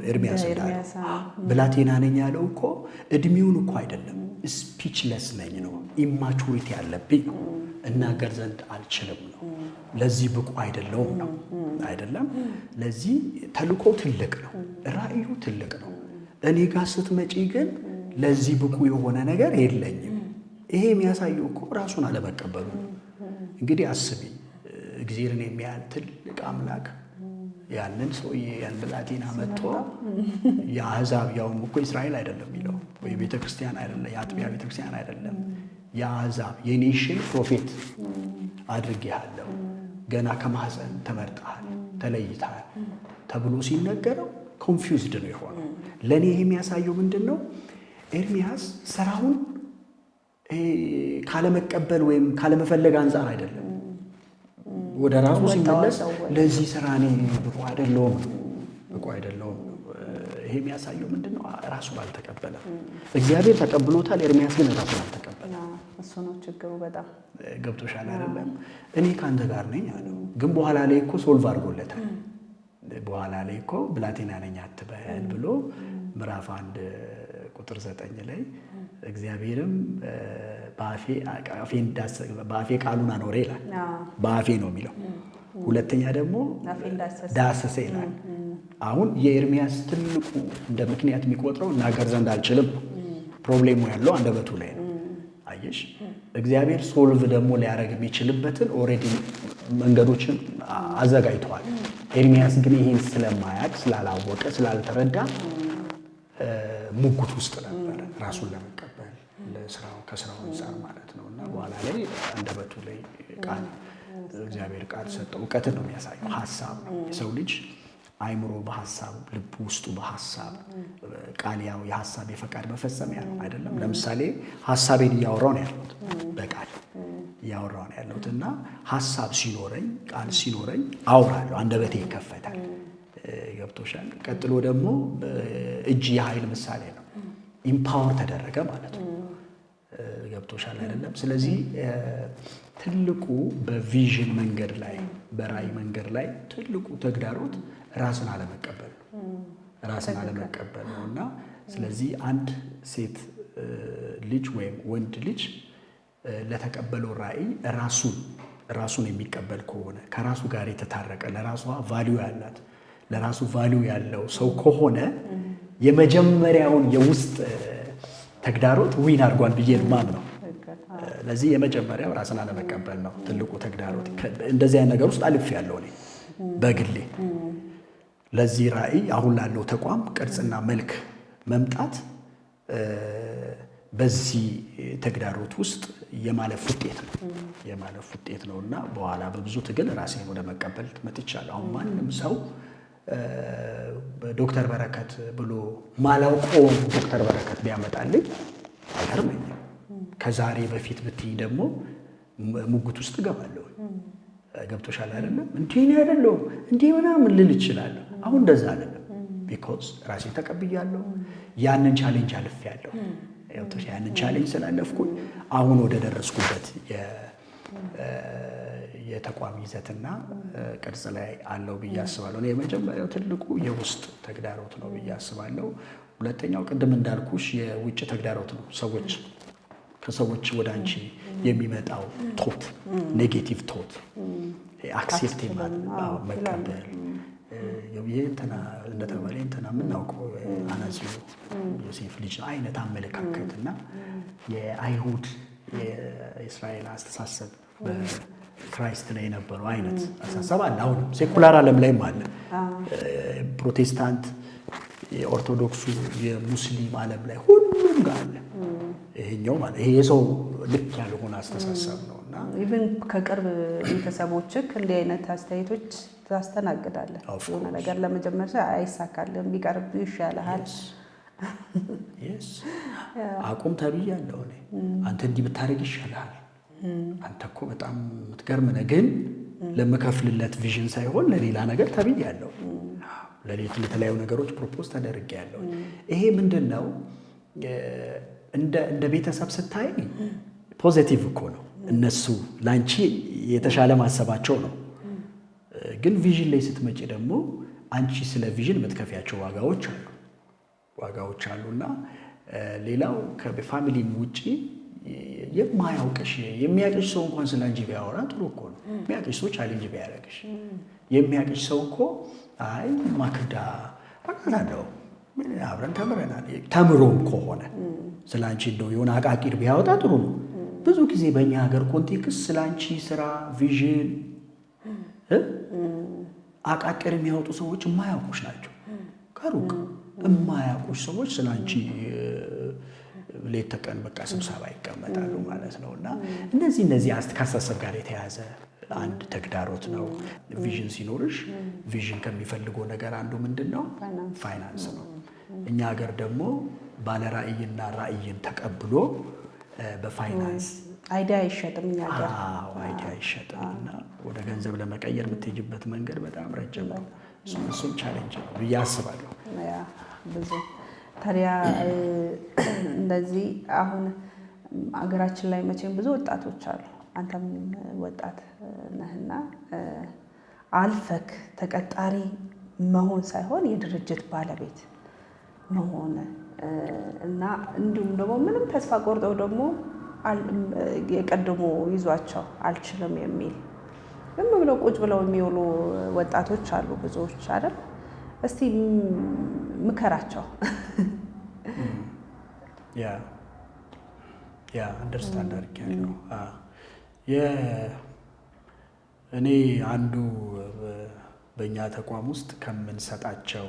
ኤርሚያስ እንዳለው ብላቴና ነኝ ያለው እኮ እድሜውን እኮ አይደለም፣ ስፒችለስ ነኝ ነው፣ ኢማቹሪቲ ያለብኝ ነው፣ እናገር ዘንድ አልችልም ነው፣ ለዚህ ብቁ አይደለሁም ነው አይደለም። ለዚህ ተልቆ ትልቅ ነው፣ ራዕዩ ትልቅ ነው። እኔ ጋር ስትመጪ ግን ለዚህ ብቁ የሆነ ነገር የለኝም። ይሄ የሚያሳየው እኮ ራሱን አለመቀበሉ ነው። እንግዲህ አስቢ፣ እግዚአብሔርን የሚያህል ትልቅ አምላክ ያንን ሰውዬ ያን ብላቴና መጥቶ የአሕዛብ ያውም እኮ እስራኤል አይደለም የሚለው ወይ ቤተክርስቲያን አይደለም፣ የአጥቢያ ቤተክርስቲያን አይደለም፣ የአሕዛብ የኔሽን ፕሮፌት አድርጌሃለሁ፣ ገና ከማህፀን ተመርጠሃል፣ ተለይተሃል ተብሎ ሲነገረው ኮንፊውዝድ ነው የሆነው። ለእኔ ይሄ የሚያሳየው ምንድን ነው? ኤርሚያስ ስራውን ካለመቀበል ወይም ካለመፈለግ አንጻር አይደለም። ወደ ራሱ ሲመለስ ለዚህ ስራ እኔ ብቁ አይደለሁም። ይሄ የሚያሳየው ምንድን ነው? ራሱ አልተቀበለም። እግዚአብሔር ተቀብሎታል፣ ኤርሚያስ ግን ራሱ አልተቀበለም። እሱ ነው ችግሩ። በጣም ገብቶሻል አይደለም? እኔ ከአንተ ጋር ነኝ አለው፣ ግን በኋላ ላይ እኮ ሶልቭ አድርጎለታል። በኋላ ላይ እኮ ብላቴና ነኝ አትበል ብሎ ምዕራፍ 1 ቁጥር 9 ላይ እግዚአብሔርም በአፌ ቃሉን አኖረ ይላል። በአፌ ነው የሚለው። ሁለተኛ ደግሞ ዳሰሰ ይላል። አሁን የኤርሚያስ ትልቁ እንደ ምክንያት የሚቆጥረው እናገር ዘንድ አልችልም። ፕሮብሌሙ ያለው አንደበቱ ላይ ነው። አየሽ፣ እግዚአብሔር ሶልቭ ደግሞ ሊያደርግ የሚችልበትን ኦልሬዲ መንገዶችን አዘጋጅተዋል። ኤርሚያስ ግን ይህን ስለማያውቅ ስላላወቀ ስላልተረዳ ሙግት ውስጥ ነበረ ራሱን ለመቀበል ከስራው አንጻር ማለት ነው። እና በኋላ ላይ አንደበቱ ላይ ቃል እግዚአብሔር ቃል ሰጠው። እውቀትን ነው የሚያሳየው፣ ሀሳብ ነው። የሰው ልጅ አይምሮ በሀሳብ ልቡ ውስጡ በሀሳብ ቃል ያው የሀሳብ የፈቃድ መፈጸሚያ ነው አይደለም። ለምሳሌ ሀሳቤን እያወራሁ ነው ያለሁት፣ በቃል እያወራሁ ነው ያለሁት እና ሀሳብ ሲኖረኝ ቃል ሲኖረኝ አውራለሁ፣ አንደበቴ ይከፈታል። ገብቶሻል። ቀጥሎ ደግሞ እጅ የኃይል ምሳሌ ነው። ኢምፓወር ተደረገ ማለት ነው። ገብቶሻል አይደለም? ስለዚህ ትልቁ በቪዥን መንገድ ላይ በራዕይ መንገድ ላይ ትልቁ ተግዳሮት ራስን አለመቀበል ነው እና ስለዚህ አንድ ሴት ልጅ ወይም ወንድ ልጅ ለተቀበለው ራዕይ ራሱን የሚቀበል ከሆነ ከራሱ ጋር የተታረቀ ለራሷ ቫልዩ ያላት ለራሱ ቫልዩ ያለው ሰው ከሆነ የመጀመሪያውን የውስጥ ተግዳሮት ዊን አድርጓል ብዬ ማም ነው። ለዚህ የመጀመሪያው ራስን አለመቀበል ነው ትልቁ ተግዳሮት። እንደዚህ አይነት ነገር ውስጥ አልፍ ያለው እኔ በግሌ ለዚህ ራዕይ አሁን ላለው ተቋም ቅርጽና መልክ መምጣት በዚህ ተግዳሮት ውስጥ የማለፍ ውጤት ነው እና በኋላ በብዙ ትግል ራሴን ወደ መቀበል መጥቻለሁ። አሁን ማንም ሰው ዶክተር በረከት ብሎ ማላውቀው ዶክተር በረከት ቢያመጣልኝ አይገርመኝም። ከዛሬ በፊት ብትይ ደግሞ ሙግት ውስጥ እገባለሁ። ገብቶሻል አይደለም? እንዲህ አይደለሁም እንዲህ ምናምን ልል እችላለሁ። አሁን እንደዛ አይደለም። ቢኮዝ ራሴን ተቀብያለሁ። ያንን ቻሌንጅ አልፌያለሁ። ያንን ቻሌንጅ ስላለፍኩኝ አሁን ወደ ደረስኩበት የተቋም ይዘትና ቅርጽ ላይ አለው ብዬ አስባለሁ። እኔ የመጀመሪያው ትልቁ የውስጥ ተግዳሮት ነው ብዬ አስባለሁ። ሁለተኛው ቅድም እንዳልኩሽ የውጭ ተግዳሮት ነው። ከሰዎች ወደ አንቺ የሚመጣው ቶት ኔጌቲቭ ቶት አክሴፕት መቀበል እንትና እንደተባለ እንትና የምናውቀው አናጺው ዮሴፍ ልጅ አይነት አመለካከት እና የአይሁድ የእስራኤል አስተሳሰብ በክራይስት ላይ የነበረው አይነት አስተሳሰብ አለ። አሁንም ሴኩላር ዓለም ላይም አለ። ፕሮቴስታንት፣ የኦርቶዶክሱ፣ የሙስሊም ዓለም ላይ ሁሉም ጋር አለ። ይሄኛው ማለት ይሄ የሰው ልክ ያልሆነ አስተሳሰብ ነው እና ኢቭን ከቅርብ ቤተሰቦችህ እንዲህ አይነት አስተያየቶች ታስተናግዳለህ። የሆነ ነገር ለመጀመር አይሳካልህም፣ ቢቀርብ ይሻልሃል። አቁም ተብያለሁ እኔ። አንተ እንዲህ ብታደርግ ይሻልሃል፣ አንተ እኮ በጣም የምትገርም ነህ፣ ግን ለመከፍልለት ቪዥን ሳይሆን ለሌላ ነገር ተብያለሁ። ለተለያዩ ነገሮች ፕሮፖዝ ተደርጌያለሁ። ይሄ ምንድን ነው? እንደ ቤተሰብ ስታይ ፖዚቲቭ እኮ ነው። እነሱ ላንቺ የተሻለ ማሰባቸው ነው። ግን ቪዥን ላይ ስትመጪ ደግሞ አንቺ ስለ ቪዥን የምትከፍያቸው ዋጋዎች አሉና ሌላው ከፋሚሊም ውጪ የማያውቅሽ የሚያውቅሽ ሰው እንኳን ስለ አንቺ ቢያወራ ጥሩ እኮ ነው። የሚያውቅሽ ሰው ቻሌንጅ ቢያደርግሽ፣ የሚያውቅሽ ሰው እኮ አይ ማክዳ አውቃታለሁ አብረን ተምረናል ተምሮም ከሆነ ስለ አንቺ እንደው የሆነ አቃቂር ቢያወጣ ጥሩ ነው። ብዙ ጊዜ በእኛ ሀገር ኮንቴክስት ስለ አንቺ ስራ ቪዥን አቃቂር የሚያወጡ ሰዎች የማያውቁሽ ናቸው። ከሩቅ የማያውቁሽ ሰዎች ስለ አንቺ ሌት ተቀን በቃ ስብሰባ ይቀመጣሉ ማለት ነው። እና እነዚህ ከአስተሳሰብ ጋር የተያዘ አንድ ተግዳሮት ነው። ቪዥን ሲኖርሽ ቪዥን ከሚፈልገው ነገር አንዱ ምንድን ነው? ፋይናንስ ነው። እኛ ሀገር ደግሞ ባለ ራዕይና ራዕይን ተቀብሎ በፋይናንስ አይዲያ አይሸጥም። እኛ ሀገር አይዲያ አይሸጥም እና ወደ ገንዘብ ለመቀየር የምትሄጅበት መንገድ በጣም ረጅም ነው። እሱም ቻሌንጅ ነው ብዬ አስባለሁ። ብዙ ታዲያ እንደዚህ አሁን አገራችን ላይ መቼም ብዙ ወጣቶች አሉ። አንተም ወጣት ነህና አልፈክ ተቀጣሪ መሆን ሳይሆን የድርጅት ባለቤት መሆን እና እንዲሁም ደግሞ ምንም ተስፋ ቆርጠው ደግሞ የቀድሞ ይዟቸው አልችልም የሚል ዝም ብለው ቁጭ ብለው የሚውሉ ወጣቶች አሉ ብዙዎች አይደል? እስቲ ምከራቸው። አንደርስታንድ አድርጌያለሁ። እኔ አንዱ በእኛ ተቋም ውስጥ ከምንሰጣቸው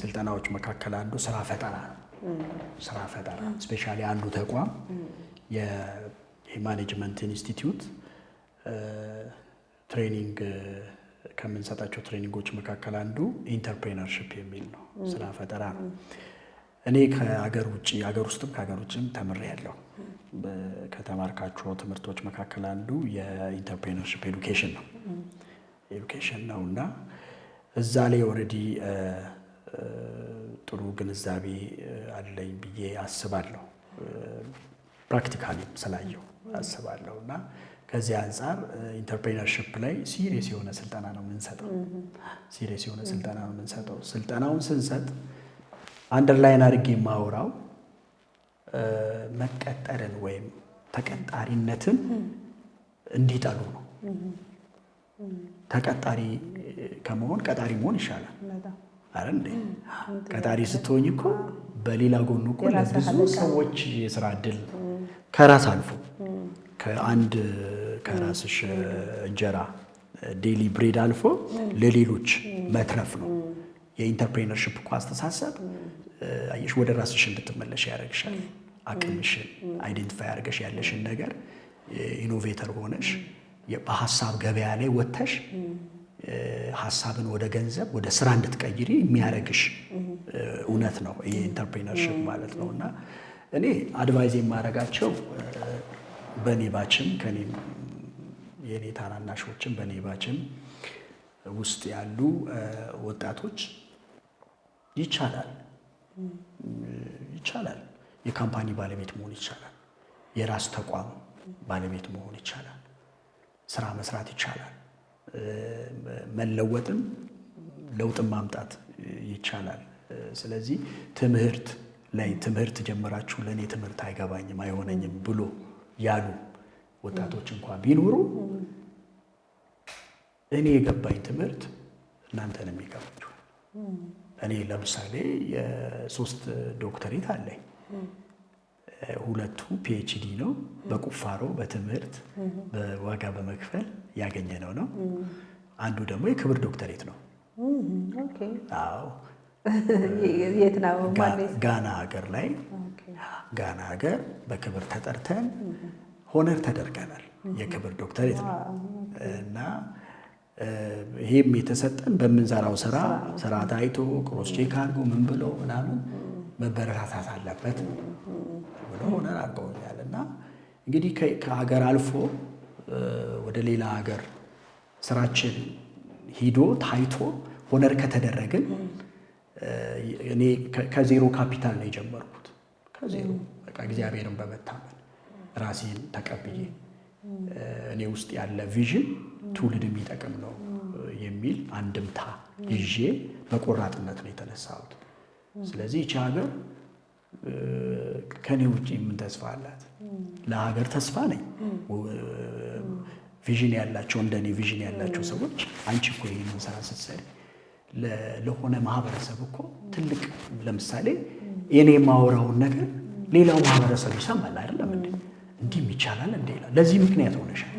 ስልጠናዎች መካከል አንዱ ስራ ፈጠራ ነው። ስራ ፈጠራ ስፔሻሊ አንዱ ተቋም የማኔጅመንት ኢንስቲትዩት ትሬኒንግ ከምንሰጣቸው ትሬኒንጎች መካከል አንዱ ኢንተርፕሬነርሺፕ የሚል ነው። ስራ ፈጠራ ነው። እኔ ከሀገር ውስጥም ከሀገር ውጭም ተምሬያለሁ። ከተማርካቸው ትምህርቶች መካከል አንዱ የኢንተርፕሬነርሺፕ ኤዱኬሽን ነው እና እዛ ላይ ኦልሬዲ ጥሩ ግንዛቤ አለኝ ብዬ አስባለሁ። ፕራክቲካሊም ስላየው አስባለሁ እና ከዚህ አንጻር ኢንተርፕሬነርሺፕ ላይ ሲሪየስ የሆነ ስልጠና ነው የምንሰጠው። ስልጠናውን ስንሰጥ አንደርላይን አድርጌ የማወራው መቀጠርን ወይም ተቀጣሪነትን እንዲጠሉ ነው። ተቀጣሪ ከመሆን ቀጣሪ መሆን ይሻላል አይደል እንዴ? ቀጣሪ ስትሆኝ እኮ በሌላ ጎኑ እኮ ለብዙ ሰዎች የስራ እድል ከራስ አልፎ ከራስሽ እንጀራ ዴሊ ብሬድ አልፎ ለሌሎች መትረፍ ነው። የኢንተርፕሬነርሺፕ እኮ አስተሳሰብ አየሽ ወደ ራስሽ እንድትመለሽ ያደርግሻል። አቅምሽን አይዴንቲፋይ አድርገሽ ያለሽን ነገር ኢኖቬተር ሆነሽ በሀሳብ ገበያ ላይ ወጥተሽ ሀሳብን ወደ ገንዘብ ወደ ስራ እንድትቀይሪ የሚያደርግሽ እውነት ነው ይሄ ኢንተርፕሬነርሺፕ ማለት ነው። እና እኔ አድቫይዝ የማደርጋቸው በኔ ባችም ከኔም የኔ ታናናሾችም በኔ ባችም ውስጥ ያሉ ወጣቶች ይቻላል የካምፓኒ ባለቤት መሆን ይቻላል። የራስ ተቋም ባለቤት መሆን ይቻላል። ስራ መስራት ይቻላል። መለወጥም ለውጥም ማምጣት ይቻላል። ስለዚህ ትምህርት ጀመራችሁ ለእኔ ትምህርት አይገባኝም አይሆነኝም ብሎ ያሉ ወጣቶች እንኳን ቢኖሩ እኔ የገባኝ ትምህርት እናንተንም ይገባችኋል። እኔ ለምሳሌ የ3 ዶክተሬት አለኝ። 2ቱ ፒኤችዲ ነው፣ በቁፋሮ በትምህርት በዋጋ በመክፈል ያገኘነው ነው። አንዱ ደግሞ የክብር ዶክተሬት ነው። አዎ የት ነው? ጋና ሀገር ላይ ጋና ሀገር በክብር ተጠርተን ሆነር ተደርገናል። የክብር ዶክተሬት ነው እና ይሄም የተሰጠን በምንሰራው ስራ ታይቶ ክሮስ ቼክ አድርጎ ምን ብሎ ምናምን መበረታታት አለበት ብሎ ሆነር አድርገውኛል። እና እንግዲህ ከሀገር አልፎ ወደ ሌላ ሀገር ስራችን ሂዶ ታይቶ ሆነር ከተደረግን እኔ ከዜሮ ካፒታል ነው የጀመርኩት። ከዜሮ በቃ እግዚአብሔርን በመታመን ራሴን ተቀብዬ እኔ ውስጥ ያለ ቪዥን ትውልድ የሚጠቅም ነው የሚል አንድምታ ይዤ በቆራጥነት ነው የተነሳሁት። ስለዚህ ይቺ ሀገር ከኔ ውጭ ምን ተስፋ አላት? ለሀገር ተስፋ ነኝ። ቪዥን ያላቸው እንደኔ ቪዥን ያላቸው ሰዎች አንቺ እኮ ይሄንን ስራ ስትሰሪ ለሆነ ማህበረሰብ እኮ ትልቅ ለምሳሌ የኔ የማወራውን ነገር ሌላው ማህበረሰብ ይሰማል አይደለም እንዴ? እንዲህም ይቻላል እንዴ ይላል። ለዚህ ምክንያት ሆነሻል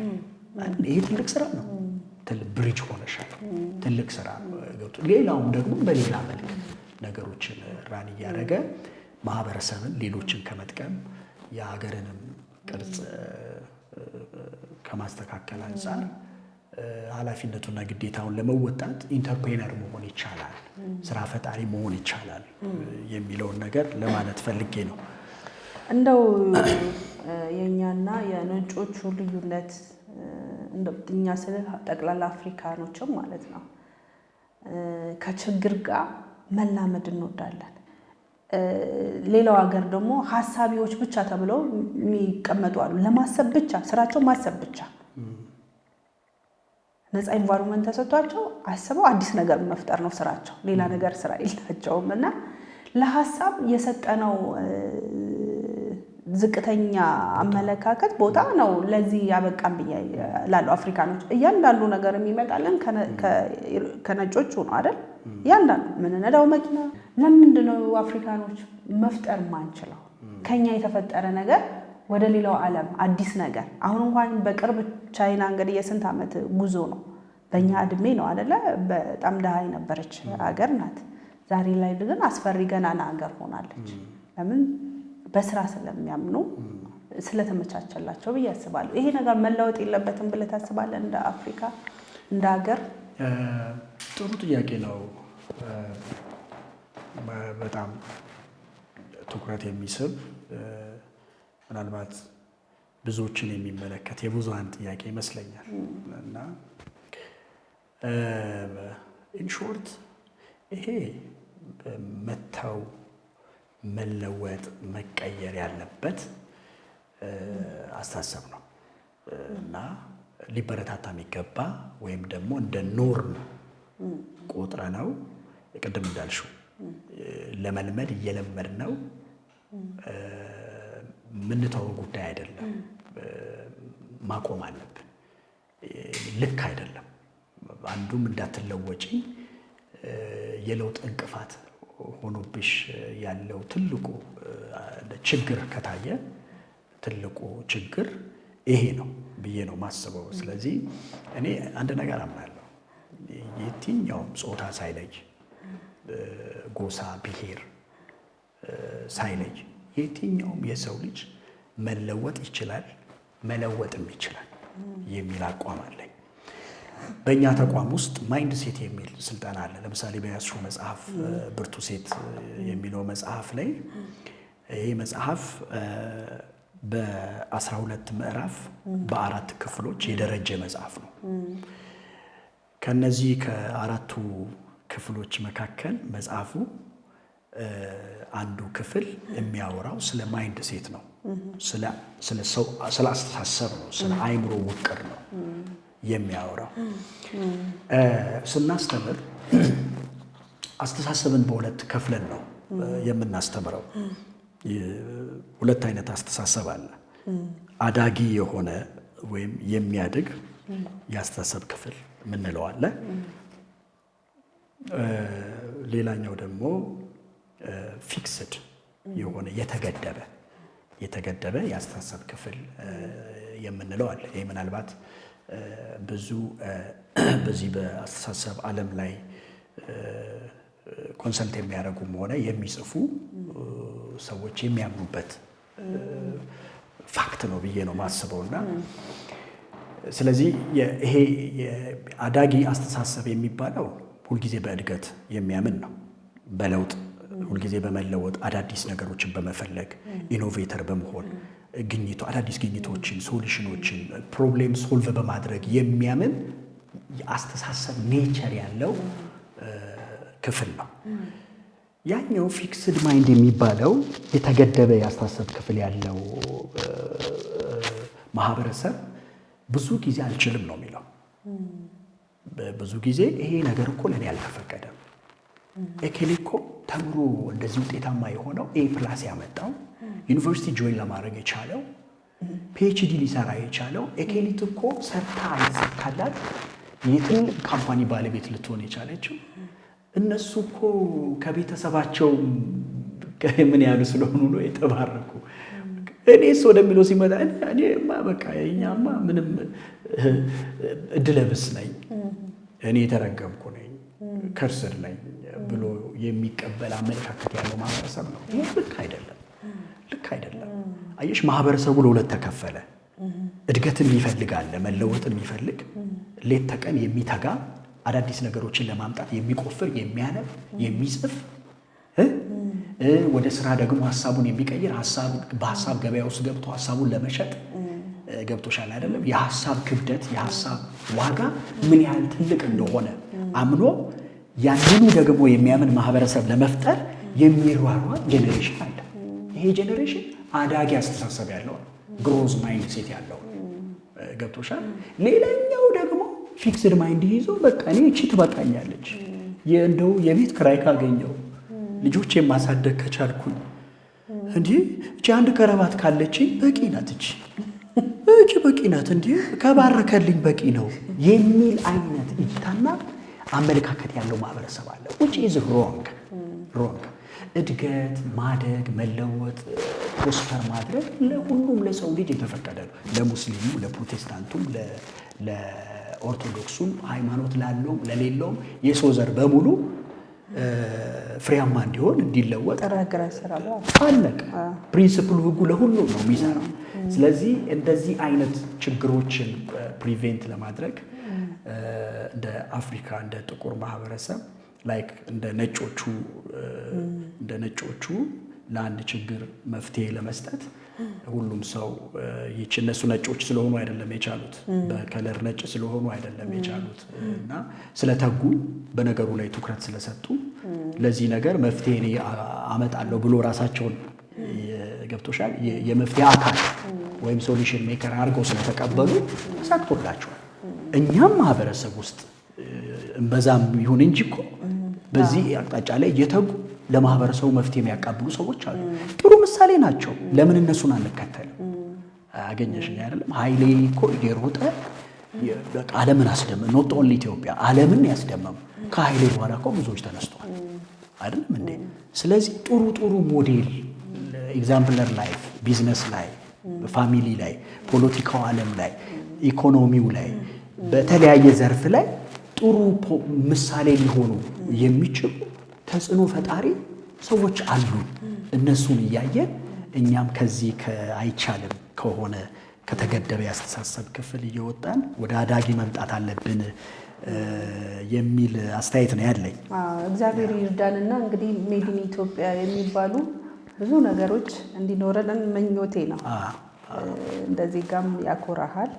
አይደል? ይሄ ትልቅ ስራ ነው። ትልቅ ብሪጅ ሆነሻል። ትልቅ ስራ ገብቶ ሌላውም ደግሞ በሌላ መልክ ነገሮችን ራን እያደረገ ማህበረሰብን ሌሎችን ከመጥቀም የሀገርንም ቅርጽ ከማስተካከል አንጻር ኃላፊነቱና ግዴታውን ለመወጣት ኢንተርፕሬነር መሆን ይቻላል፣ ስራ ፈጣሪ መሆን ይቻላል የሚለውን ነገር ለማለት ፈልጌ ነው። እንደው የኛና የነጮቹ ልዩነት እኛ ስለ ጠቅላላ አፍሪካኖችም ማለት ነው ከችግር ጋር መላመድ እንወዳለን። ሌላው ሀገር ደግሞ ሀሳቢዎች ብቻ ተብለው የሚቀመጡ አሉ። ለማሰብ ብቻ ስራቸው ማሰብ ብቻ ነፃ ኢንቫይሮንመንት ተሰጥቷቸው አስበው አዲስ ነገር መፍጠር ነው ስራቸው። ሌላ ነገር ስራ የላቸውም እና ለሀሳብ የሰጠነው ዝቅተኛ አመለካከት ቦታ ነው ለዚህ ያበቃን ብዬ እላለሁ። አፍሪካኖች እያንዳንዱ ነገር የሚመጣልን ከነጮቹ ነው አይደል? እያንዳንዱ የምንነዳው መኪና። ለምንድን ነው አፍሪካኖች መፍጠር ማንችለው? ከኛ የተፈጠረ ነገር ወደ ሌላው ዓለም አዲስ ነገር። አሁን እንኳን በቅርብ ቻይና እንግዲህ የስንት ዓመት ጉዞ ነው፣ በእኛ እድሜ ነው አይደለ? በጣም ድሃ የነበረች ሀገር ናት። ዛሬ ላይ ግን አስፈሪ ገናና ሀገር ሆናለች። ለምን? በስራ ስለሚያምኑ ስለተመቻቸላቸው ብዬ አስባለሁ። ይሄ ነገር መለወጥ የለበትም ብለህ ታስባለህ? እንደ አፍሪካ እንደ ሀገር ጥሩ ጥያቄ ነው። በጣም ትኩረት የሚስብ ምናልባት ብዙዎችን የሚመለከት የብዙሃን ጥያቄ ይመስለኛል እና ኢንሾርት ይሄ መተው መለወጥ መቀየር ያለበት አስተሳሰብ ነው እና ሊበረታታ የሚገባ ወይም ደግሞ እንደ ኖርም ቆጥረ ነው ቅድም እንዳልሽው ለመልመድ እየለመድ ነው ምንተው ጉዳይ አይደለም። ማቆም አለብን። ልክ አይደለም። አንዱም እንዳትለወጪ የለውጥ እንቅፋት ሆኖብሽ ያለው ትልቁ ችግር ከታየ ትልቁ ችግር ይሄ ነው ብዬ ነው ማስበው። ስለዚህ እኔ አንድ ነገር አምናለሁ። የትኛውም ጾታ ሳይለይ፣ ጎሳ፣ ብሔር ሳይለይ የትኛውም የሰው ልጅ መለወጥ ይችላል፣ መለወጥም ይችላል የሚል አቋም አለኝ። በእኛ ተቋም ውስጥ ማይንድ ሴት የሚል ስልጠና አለ። ለምሳሌ በያዝሽው መጽሐፍ ብርቱ ሴት የሚለው መጽሐፍ ላይ ይሄ መጽሐፍ በ12 ምዕራፍ በ4 ክፍሎች የደረጀ መጽሐፍ ነው። ከነዚህ ከአራቱ ክፍሎች መካከል መጽሐፉ አንዱ ክፍል የሚያወራው ስለ ማይንድ ሴት ነው። ስለ አስተሳሰብ ነው። ስለ አእምሮ ውቅር ነው። የሚያወራው። ስናስተምር አስተሳሰብን በሁለት ከፍለን ነው የምናስተምረው። ሁለት አይነት አስተሳሰብ አለ። አዳጊ የሆነ ወይም የሚያድግ የአስተሳሰብ ክፍል የምንለው አለ። ሌላኛው ደግሞ ፊክስድ የሆነ የተገደበ የአስተሳሰብ ክፍል የምንለው አለ። ይህ ምናልባት ብዙ በዚህ በአስተሳሰብ ዓለም ላይ ኮንሰልት የሚያደርጉም ሆነ የሚጽፉ ሰዎች የሚያምኑበት ፋክት ነው ብዬ ነው ማስበውና ስለዚህ ይሄ አዳጊ አስተሳሰብ የሚባለው ሁልጊዜ በእድገት የሚያምን ነው። በለውጥ ሁልጊዜ በመለወጥ አዳዲስ ነገሮችን በመፈለግ ኢኖቬተር በመሆን አዳዲስ ግኝቶችን፣ ሶሉሽኖችን፣ ፕሮብሌም ሶልቭ በማድረግ የሚያምን የአስተሳሰብ ኔቸር ያለው ክፍል ነው። ያኛው ፊክስድ ማይንድ የሚባለው የተገደበ የአስተሳሰብ ክፍል ያለው ማህበረሰብ ብዙ ጊዜ አልችልም ነው የሚለው። ብዙ ጊዜ ይሄ ነገር እኮ ለኔ አልተፈቀደም፣ ኤኬሌ እኮ ተምሮ እንደዚህ ውጤታማ የሆነው A+ ያመጣው ዩኒቨርሲቲ ጆይን ለማድረግ የቻለው PhD ሊሰራ የቻለው ኤኬሊት እኮ ሰርታ አልተሳካላት የትልቅ ካምፓኒ ባለቤት ልትሆን የቻለችው እነሱ እኮ ከቤተሰባቸው ምን ያሉ ስለሆኑ ነው የተባረኩ። እኔስ ወደሚለው ሲመጣ እኔማ በቃ የኛማ ምንም እድለብስ ነኝ፣ እኔ የተረገምኩ ነኝ፣ ከርስር ነኝ ብሎ የሚቀበል አመለካከት ያለው ማህበረሰብ ነው። ይህ ልክ አይደለም። አየሽ፣ ማህበረሰቡ ለሁለት ተከፈለ። እድገትን የሚፈልግ አለ፣ መለወጥን የሚፈልግ ሌት ተቀን የሚተጋ አዳዲስ ነገሮችን ለማምጣት የሚቆፍር፣ የሚያነብ፣ የሚጽፍ ወደ ስራ ደግሞ ሀሳቡን የሚቀይር በሀሳብ ገበያ ውስጥ ገብቶ ሀሳቡን ለመሸጥ ገብቶሻል አይደለም? የሀሳብ ክብደት የሀሳብ ዋጋ ምን ያህል ትልቅ እንደሆነ አምኖ ያንኑ ደግሞ የሚያምን ማህበረሰብ ለመፍጠር የሚሯሯጥ ጄኔሬሽን አለ። ይሄ ጄኔሬሽን አዳጊ አስተሳሰብ ያለው ግሮዝ ማይንድ ሴት ያለው ገብቶሻል። ሌላኛው ደግሞ ፊክስድ ማይንድ ይዞ በቃ እኔ እቺ ትበቃኛለች፣ እንደው የቤት ክራይ ካገኘው ልጆች የማሳደግ ከቻልኩኝ እንዲህ እቺ አንድ ከረባት ካለችኝ በቂ ናት፣ እቺ በቂ ናት፣ እንዲህ ከባረከልኝ በቂ ነው የሚል አይነት እይታና አመለካከት ያለው ማህበረሰብ አለ። which is wrong። እድገት፣ ማደግ፣ መለወጥ፣ ፕሮስፐር ማድረግ ለሁሉም ለሰው ልጅ የተፈቀደ ነው። ለሙስሊሙ፣ ለፕሮቴስታንቱም፣ ለኦርቶዶክሱም ሃይማኖት ላለውም ለሌለውም የሰው ዘር በሙሉ ፍሬያማ እንዲሆን እንዲለወጥ አለቀ። ፕሪንሲፕሉ ህጉ ለሁሉም ነው የሚሰራው። ስለዚህ እንደዚህ አይነት ችግሮችን ፕሪቬንት ለማድረግ እንደ አፍሪካ እንደ ጥቁር ማህበረሰብ ላይክ እንደ ነጮቹ ለአንድ ችግር መፍትሄ ለመስጠት ሁሉም ሰው እነሱ ነጮች ስለሆኑ አይደለም የቻሉት፣ በከለር ነጭ ስለሆኑ አይደለም የቻሉት እና ስለተጉ በነገሩ ላይ ትኩረት ስለሰጡ ለዚህ ነገር መፍትሄ እኔ አመጣለሁ ብሎ ራሳቸውን ገብቶሻል የመፍትሄ አካል ወይም ሶሉሽን ሜከር አድርገው ስለተቀበሉ ተሳክቶላቸዋል። እኛም ማህበረሰብ ውስጥ እንበዛም ይሁን እንጂ እኮ በዚህ አቅጣጫ ላይ እየተጉ ለማህበረሰቡ መፍትሄ የሚያቃብሉ ሰዎች አሉ። ጥሩ ምሳሌ ናቸው። ለምን እነሱን አንከተልም? አገኘሽኝ አይደለም? ኃይሌ እኮ እየሮጠ በቃ ዓለምን አስደመመ። ኖት ኦንሊ ኢትዮጵያ ዓለምን ያስደመሙ። ከኃይሌ በኋላ እኮ ብዙዎች ተነስተዋል አይደለም እንዴ? ስለዚህ ጥሩ ሞዴል ኤግዛምፕለር ላይፍ ቢዝነስ ላይ፣ ፋሚሊ ላይ፣ ፖለቲካው ዓለም ላይ፣ ኢኮኖሚው ላይ በተለያየ ዘርፍ ላይ ጥሩ ምሳሌ ሊሆኑ የሚችሉ ተጽዕኖ ፈጣሪ ሰዎች አሉ። እነሱን እያየን እኛም ከዚህ አይቻልም ከሆነ ከተገደበ ያስተሳሰብ ክፍል እየወጣን ወደ አዳጊ መምጣት አለብን የሚል አስተያየት ነው ያለኝ። እግዚአብሔር ይርዳንና እንግዲህ ሜድ ኢን ኢትዮጵያ የሚባሉ ብዙ ነገሮች እንዲኖረን ምኞቴ ነው። እንደዚህ ጋም ያኮራሃል።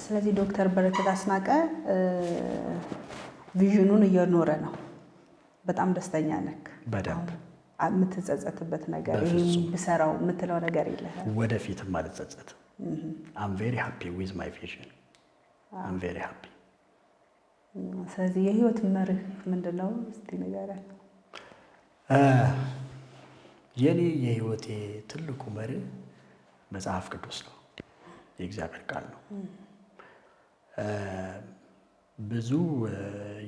ስለዚህ ዶክተር በረከት አስናቀ ቪዥኑን እየኖረ ነው። በጣም ደስተኛ ነክ? በደንብ። የምትጸጸትበት ነገር ይሄን ብሰራው የምትለው ነገር የለህም? ወደፊትም አልጸጸትም። I'm very happy with my vision። አም ቬሪ ሃፒ። ስለዚህ የህይወት መርህ ምንድነው? እስቲ ንገረን። የኔ የህይወቴ ትልቁ መርህ መጽሐፍ ቅዱስ ነው፣ የእግዚአብሔር ቃል ነው። ብዙ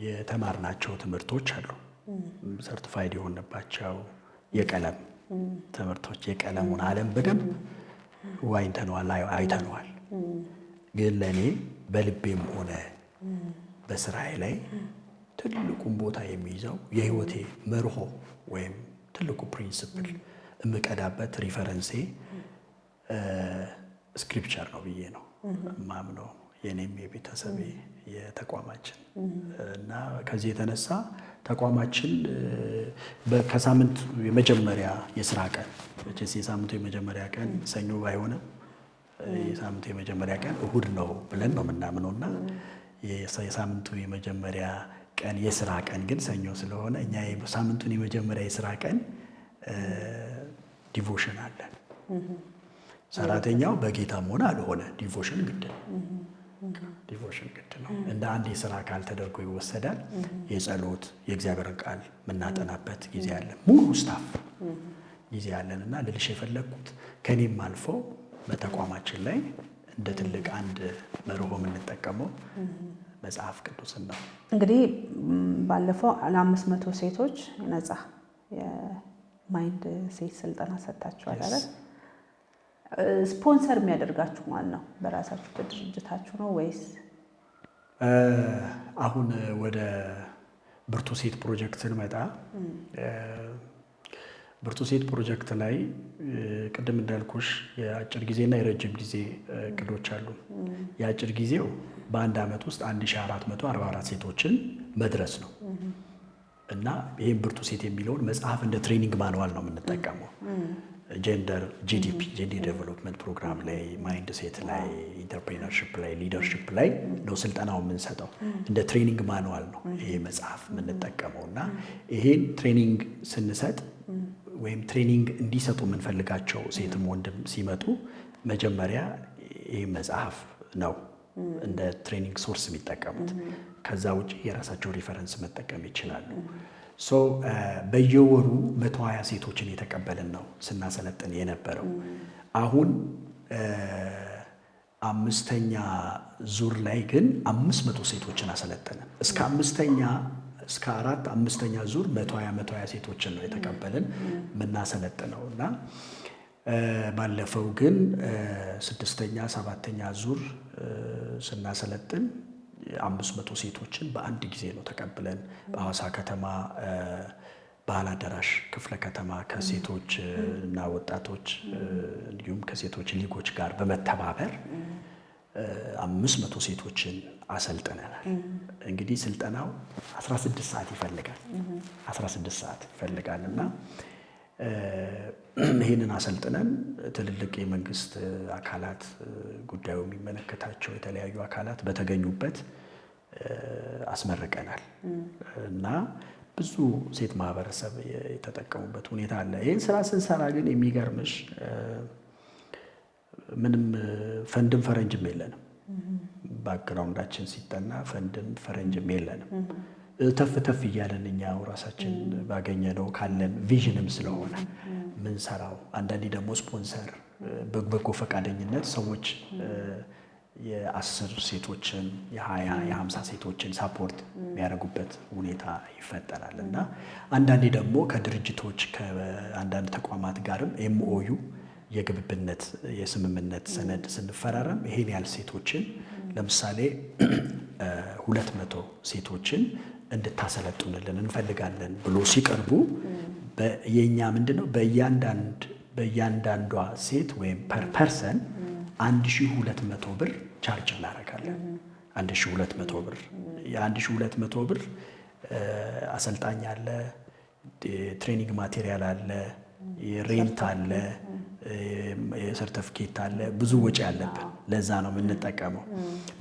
የተማርናቸው ትምህርቶች አሉ፣ ሰርቲፋይድ የሆነባቸው የቀለም ትምህርቶች፣ የቀለሙን ዓለም በደንብ ዋኝተነዋል፣ አይተነዋል። ግን ለእኔ በልቤም ሆነ በስራዬ ላይ ትልቁን ቦታ የሚይዘው የህይወቴ መርሆ ወይም ትልቁ ፕሪንሲፕል የምቀዳበት ሪፈረንሴ ስክሪፕቸር ነው ብዬ ነው ማምነው፣ የኔም የቤተሰቤ የተቋማችን እና ከዚህ የተነሳ ተቋማችን ከሳምንት የመጀመሪያ የስራ ቀን የሳምንቱ የመጀመሪያ ቀን ሰኞ ባይሆንም የሳምንቱ የመጀመሪያ ቀን እሁድ ነው ብለን ነው የምናምነውና የሳምንቱ የመጀመሪያ ቀን የስራ ቀን ግን ሰኞ ስለሆነ እኛ የሳምንቱን የመጀመሪያ የስራ ቀን ዲቮሽን አለን። ሰራተኛው በጌታም ሆነ አልሆነ ዲቮሽን ግድ ነው። ዲቮሽን ግድ ነው። እንደ አንድ የስራ አካል ተደርጎ ይወሰዳል። የጸሎት የእግዚአብሔርን ቃል የምናጠናበት ጊዜ አለን፣ ሙሉ ስታፍ ጊዜ አለን እና ልልሽ የፈለግኩት ከኔም አልፎ በተቋማችን ላይ እንደ ትልቅ አንድ መርሆ የምንጠቀመው መጽሐፍ ቅዱስን ነው። እንግዲህ ባለፈው ለ500 ሴቶች ነፃ የማይንድ ሴት ስልጠና ሰጥታችኋል አይደል? ስፖንሰር የሚያደርጋችሁ ማን ነው? በራሳችሁ በድርጅታችሁ ነው ወይስ? አሁን ወደ ብርቱ ሴት ፕሮጀክት ስንመጣ ብርቱ ሴት ፕሮጀክት ላይ ቅድም እንዳልኩሽ የአጭር ጊዜና የረጅም ጊዜ እቅዶች አሉ። የአጭር ጊዜው በአንድ ዓመት ውስጥ 1444 ሴቶችን መድረስ ነው እና ይህም ብርቱ ሴት የሚለውን መጽሐፍ እንደ ትሬኒንግ ማንዋል ነው የምንጠቀመው። ጀንደር ጂዲፒ ጀንደር ዴቨሎፕመንት ፕሮግራም ላይ፣ ማይንድ ሴት ላይ፣ ኢንተርፕሬነርሺፕ ላይ፣ ሊደርሺፕ ላይ ነው ስልጠናው የምንሰጠው። እንደ ትሬኒንግ ማንዋል ነው ይሄ መጽሐፍ የምንጠቀመው እና ይሄን ትሬኒንግ ስንሰጥ ወይም ትሬኒንግ እንዲሰጡ የምንፈልጋቸው ሴትም ወንድም ሲመጡ መጀመሪያ ይህ መጽሐፍ ነው እንደ ትሬኒንግ ሶርስ የሚጠቀሙት። ከዛ ውጭ የራሳቸው ሪፈረንስ መጠቀም ይችላሉ። በየወሩ 120 ሴቶችን የተቀበልን ነው ስናሰለጥን የነበረው። አሁን 5ኛ ዙር ላይ ግን 500 ሴቶችን አሰለጥንን። እስከ 5ኛ ዙር 120 ሴቶችን ነው የተቀበልን የምናሰለጥነው እና ባለፈው ግን 6ኛ 7ኛ ዙር ስናሰለጥን 500 ሴቶችን በአንድ ጊዜ ነው ተቀብለን በሐዋሳ ከተማ ባህል አዳራሽ ክፍለ ከተማ ከሴቶች እና ወጣቶች እንዲሁም ከሴቶች ሊጎች ጋር በመተባበር 500 ሴቶችን አሰልጥነናል። እንግዲህ ስልጠናው 16 ሰዓት ይፈልጋል። 16 ሰዓት ይፈልጋል እና ይህንን አሰልጥነን ትልልቅ የመንግስት አካላት ጉዳዩ የሚመለከታቸው የተለያዩ አካላት በተገኙበት አስመርቀናል እና ብዙ ሴት ማህበረሰብ የተጠቀሙበት ሁኔታ አለ። ይህን ስራ ስንሰራ ግን የሚገርምሽ ምንም ፈንድም ፈረንጅም የለንም። ባክግራውንዳችን ሲጠና ፈንድም ፈረንጅም የለንም። ተፍ ተፍ እያለን እኛው ራሳችን ባገኘነው ካለን ቪዥንም ስለሆነ ምን ሰራው። አንዳንዴ ደግሞ ስፖንሰር በጎ ፈቃደኝነት ሰዎች የ10 ሴቶችን የ20 የ50 ሴቶችን ሳፖርት የሚያደርጉበት ሁኔታ ይፈጠራል እና አንዳንዴ ደግሞ ከድርጅቶች ከአንዳንድ ተቋማት ጋርም ኤምኦዩ የግብብነት የስምምነት ሰነድ ስንፈራረም ይሄን ያህል ሴቶችን ለምሳሌ 200 ሴቶችን እንድታሰለጥኑልን እንፈልጋለን ብሎ ሲቀርቡ የኛ ምንድነው በእያንዳንዷ ሴት ወይም ፐር ፐርሰን 1200 ብር ቻርጅ እናደርጋለን። 1200 ብር የ1200 ብር አሰልጣኝ አለ፣ ትሬኒንግ ማቴሪያል አለ፣ ሬንት አለ፣ የሰርተፊኬት አለ፣ ብዙ ወጪ አለብን። ለዛ ነው የምንጠቀመው።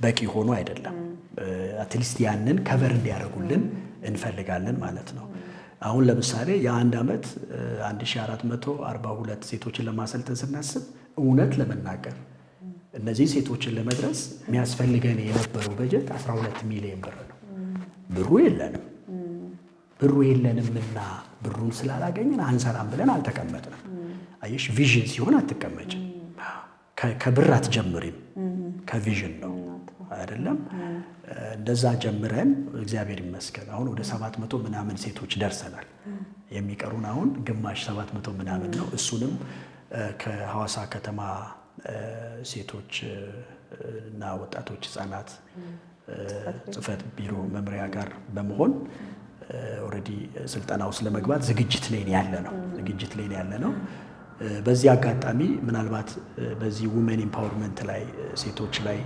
በቂ ሆኖ አይደለም። አትሊስት ያንን ከቨር እንዲያደርጉልን እንፈልጋለን ማለት ነው። አሁን ለምሳሌ የአንድ ዓመት 1442 ሴቶችን ለማሰልጠን ስናስብ እውነት ለመናገር እነዚህ ሴቶችን ለመድረስ የሚያስፈልገን የነበረው በጀት 12 ሚሊዮን ብር ነው። ብሩ የለንምና ብሩን ስላላገኘን አንሰራም ብለን አልተቀመጥንም። አየሽ ቪዥን ሲሆን አትቀመጭም። ከብር አትጀምሪም፣ ከቪዥን ነው አይደለም? እንደዛ ጀምረን እግዚአብሔር ይመስገን አሁን ወደ 700 ምናምን ሴቶች ደርሰናል። የሚቀሩን አሁን ግማሽ 700 ምናምን ነው። እሱንም ከሐዋሳ ከተማ ሴቶች እና ወጣቶች ህፃናት ጽሕፈት ቢሮ መምሪያ ጋር በመሆን ኦልሬዲ ስልጠና ውስጥ ለመግባት ዝግጅት ላይ ያለ ነው። በዚህ አጋጣሚ ምናልባት በዚህ ውመን ኢምፓወርመንት ላይ ሴቶች ላይ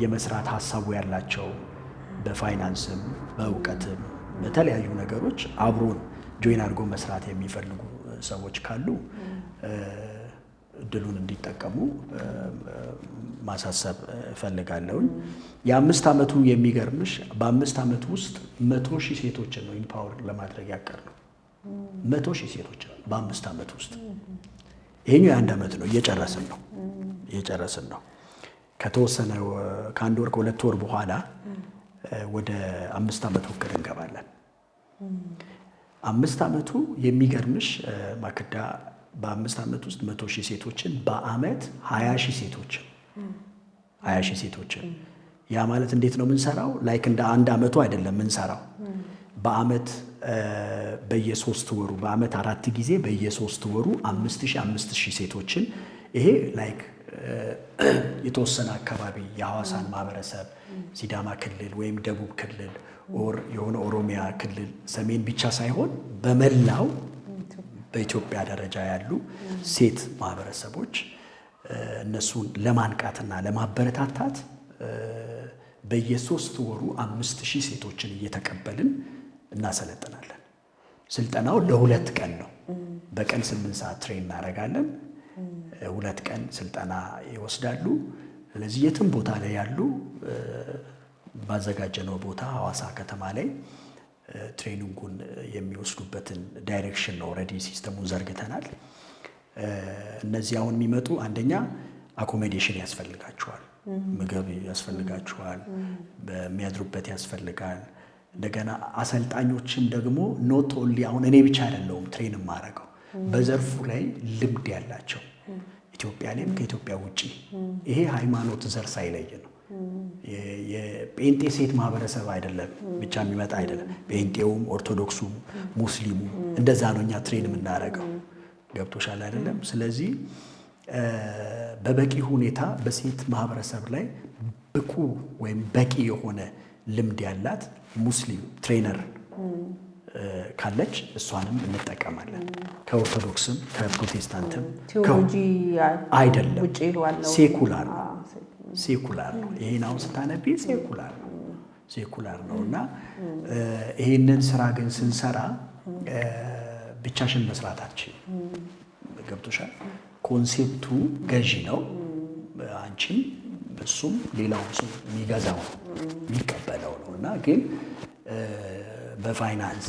የመስራት ሀሳቡ ያላቸው በፋይናንስም በእውቀትም በተለያዩ ነገሮች አብሮን ጆይን አድርጎ መስራት የሚፈልጉ ሰዎች ካሉ እድሉን እንዲጠቀሙ ማሳሰብ እፈልጋለሁ። የ5 ዓመቱ የሚገርምሽ በ5 ዓመት ውስጥ 100,000 ሴቶችን ነው ኢምፓወር ለማድረግ ያቀርነው። 100,000 ሴቶችን በ5 ዓመት ውስጥ። ይሄኛው የ1 ዓመት ነው፣ እየጨረስን ነው። ከተወሰነ ከ1 ወር ከ2 ወር በኋላ ወደ 5 ዓመት እቅድ እንገባለን። 5 ዓመቱ የሚገርምሽ ማክዳ በ5 ዓመት ውስጥ 100,000 ሴቶችን በአመት 20,000 ሴቶችን ያ ማለት እንዴት ነው የምንሰራው? ላይክ እንደ 1 ዓመቱ አይደለም የምንሰራው። በአመት በየ3 ወሩ በአመት 4 ጊዜ በየ3 ወሩ 5,000 ሴቶችን ይሄ ላይክ የተወሰነ አካባቢ የሐዋሳን ማህበረሰብ ሲዳማ ክልል ወይም ደቡብ ክልል ኦር የሆነ ኦሮሚያ ክልል ሰሜን ብቻ ሳይሆን በመላው በኢትዮጵያ ደረጃ ያሉ ሴት ማህበረሰቦች እነሱን ለማንቃትና ለማበረታታት በየ3 ወሩ 5,000 ሴቶችን እየተቀበልን እናሰለጥናለን። ስልጠናው ለ2 ቀን ነው። በቀን 8 ሰዓት ትሬን እናደርጋለን። 2 ቀን ስልጠና ይወስዳሉ። ስለዚህ የትም ቦታ ላይ ያሉ ባዘጋጀነው ቦታ ሐዋሳ ከተማ ላይ ትሬኒንጉን የሚወስዱበትን ዳይሬክሽን ነው ኦልሬዲ ሲስተሙን ዘርግተናል። እነዚህ አሁን የሚመጡ አንደኛ አኮሞዴሽን ያስፈልጋቸዋል፣ ምግብ ያስፈልጋቸዋል፣ በሚያድሩበት ያስፈልጋል። እንደገና አሰልጣኞችም ደግሞ ኖት ኦንሊ አሁን እኔ ብቻ አይደለሁም ትሬን የማደርገው በዘርፉ ላይ ልምድ ያላቸው ኢትዮጵያ ላይም ከኢትዮጵያ ውጪ ይሄ ሃይማኖት ዘር ሳይለይ ነው። የጴንጤ ሴት ማህበረሰብ አይደለም ብቻ የሚመጣ አይደለም። ጴንጤውም ኦርቶዶክሱም ሙስሊሙ እንደዛ ነው እኛ ትሬን የምናደርገው። ገብቶሻል አይደለም? ስለዚህ በበቂ ሁኔታ በሴት ማህበረሰብ ላይ ብቁ ወይም በቂ የሆነ ልምድ ያላት ሙስሊም ትሬነር ካለች እሷንም እንጠቀማለን። ከኦርቶዶክስም ከፕሮቴስታንትም ቴዎሎጂ አይደለም፣ ውጪ ይሏል፣ ሴኩላር ነው። ይሄን አሁን ስታነቢ ሴኩላር ነው። እና ይሄንን ስራ ግን ስንሰራ ብቻሽን መስራት አትችይም። ገብቶሻል? ኮንሴፕቱ ገዢ ነው። አንቺም እሱም ሌላው ሰው የሚገዛው የሚቀበለው ነው። እና ግን በፋይናንስ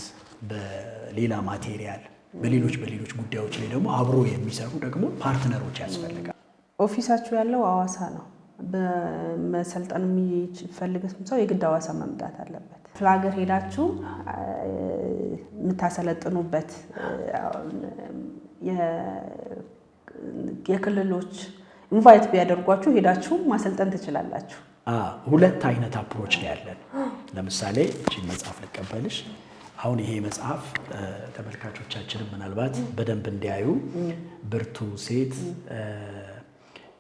በሌላ ማቴሪያል በሌሎች ጉዳዮች ላይ ደግሞ አብሮ የሚሰሩ ደግሞ ፓርትነሮች ያስፈልጋል። ኦፊሳችሁ ያለው ሐዋሳ ነው። በመሰልጠን የሚፈልግ ሰው የግድ ሐዋሳ መምጣት አለበት። ክፍለ ሀገር ሄዳችሁ የምታሰለጥኑበት የክልሎች ኢንቫይት ቢያደርጓችሁ ሄዳችሁ ማሰልጠን ትችላላችሁ። 2 አይነት አፕሮች ነው ያለን። ለምሳሌ እቺ መጽሐፍ ልቀበልሽ። አሁን ይሄ መጽሐፍ ተመልካቾቻችንም ምናልባት በደንብ እንዲያዩ ብርቱ ሴት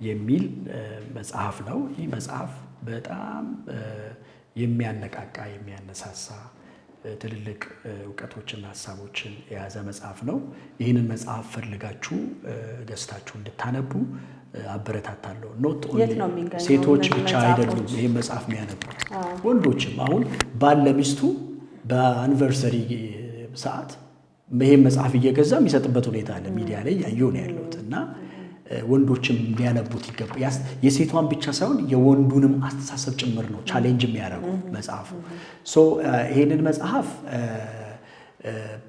የሚል መጽሐፍ ነው። ይህ መጽሐፍ በጣም የሚያነቃቃ የሚያነሳሳ ትልልቅ እውቀቶችና ሀሳቦችን የያዘ መጽሐፍ ነው። ይህንን መጽሐፍ ፈልጋችሁ ገዝታችሁ እንድታነቡ አበረታታለሁ። ኖት ኦንሊ ሴቶች ብቻ አይደሉም ይህን መጽሐፍ የሚያነቡት፣ ወንዶችም። አሁን ባል ለሚስቱ በአኒቨርሰሪ ሰዓት ይህን መጽሐፍ እየገዛ የሚሰጥበት ሁኔታ አለ። ሚዲያ ላይ ያየሁ ነው ያለሁት። እና ወንዶችም ሊያነቡት ይገባ። የሴቷን ብቻ ሳይሆን የወንዱንም አስተሳሰብ ጭምር ነው ቻሌንጅ የሚያደርጉ መጽሐፉ። ይሄንን መጽሐፍ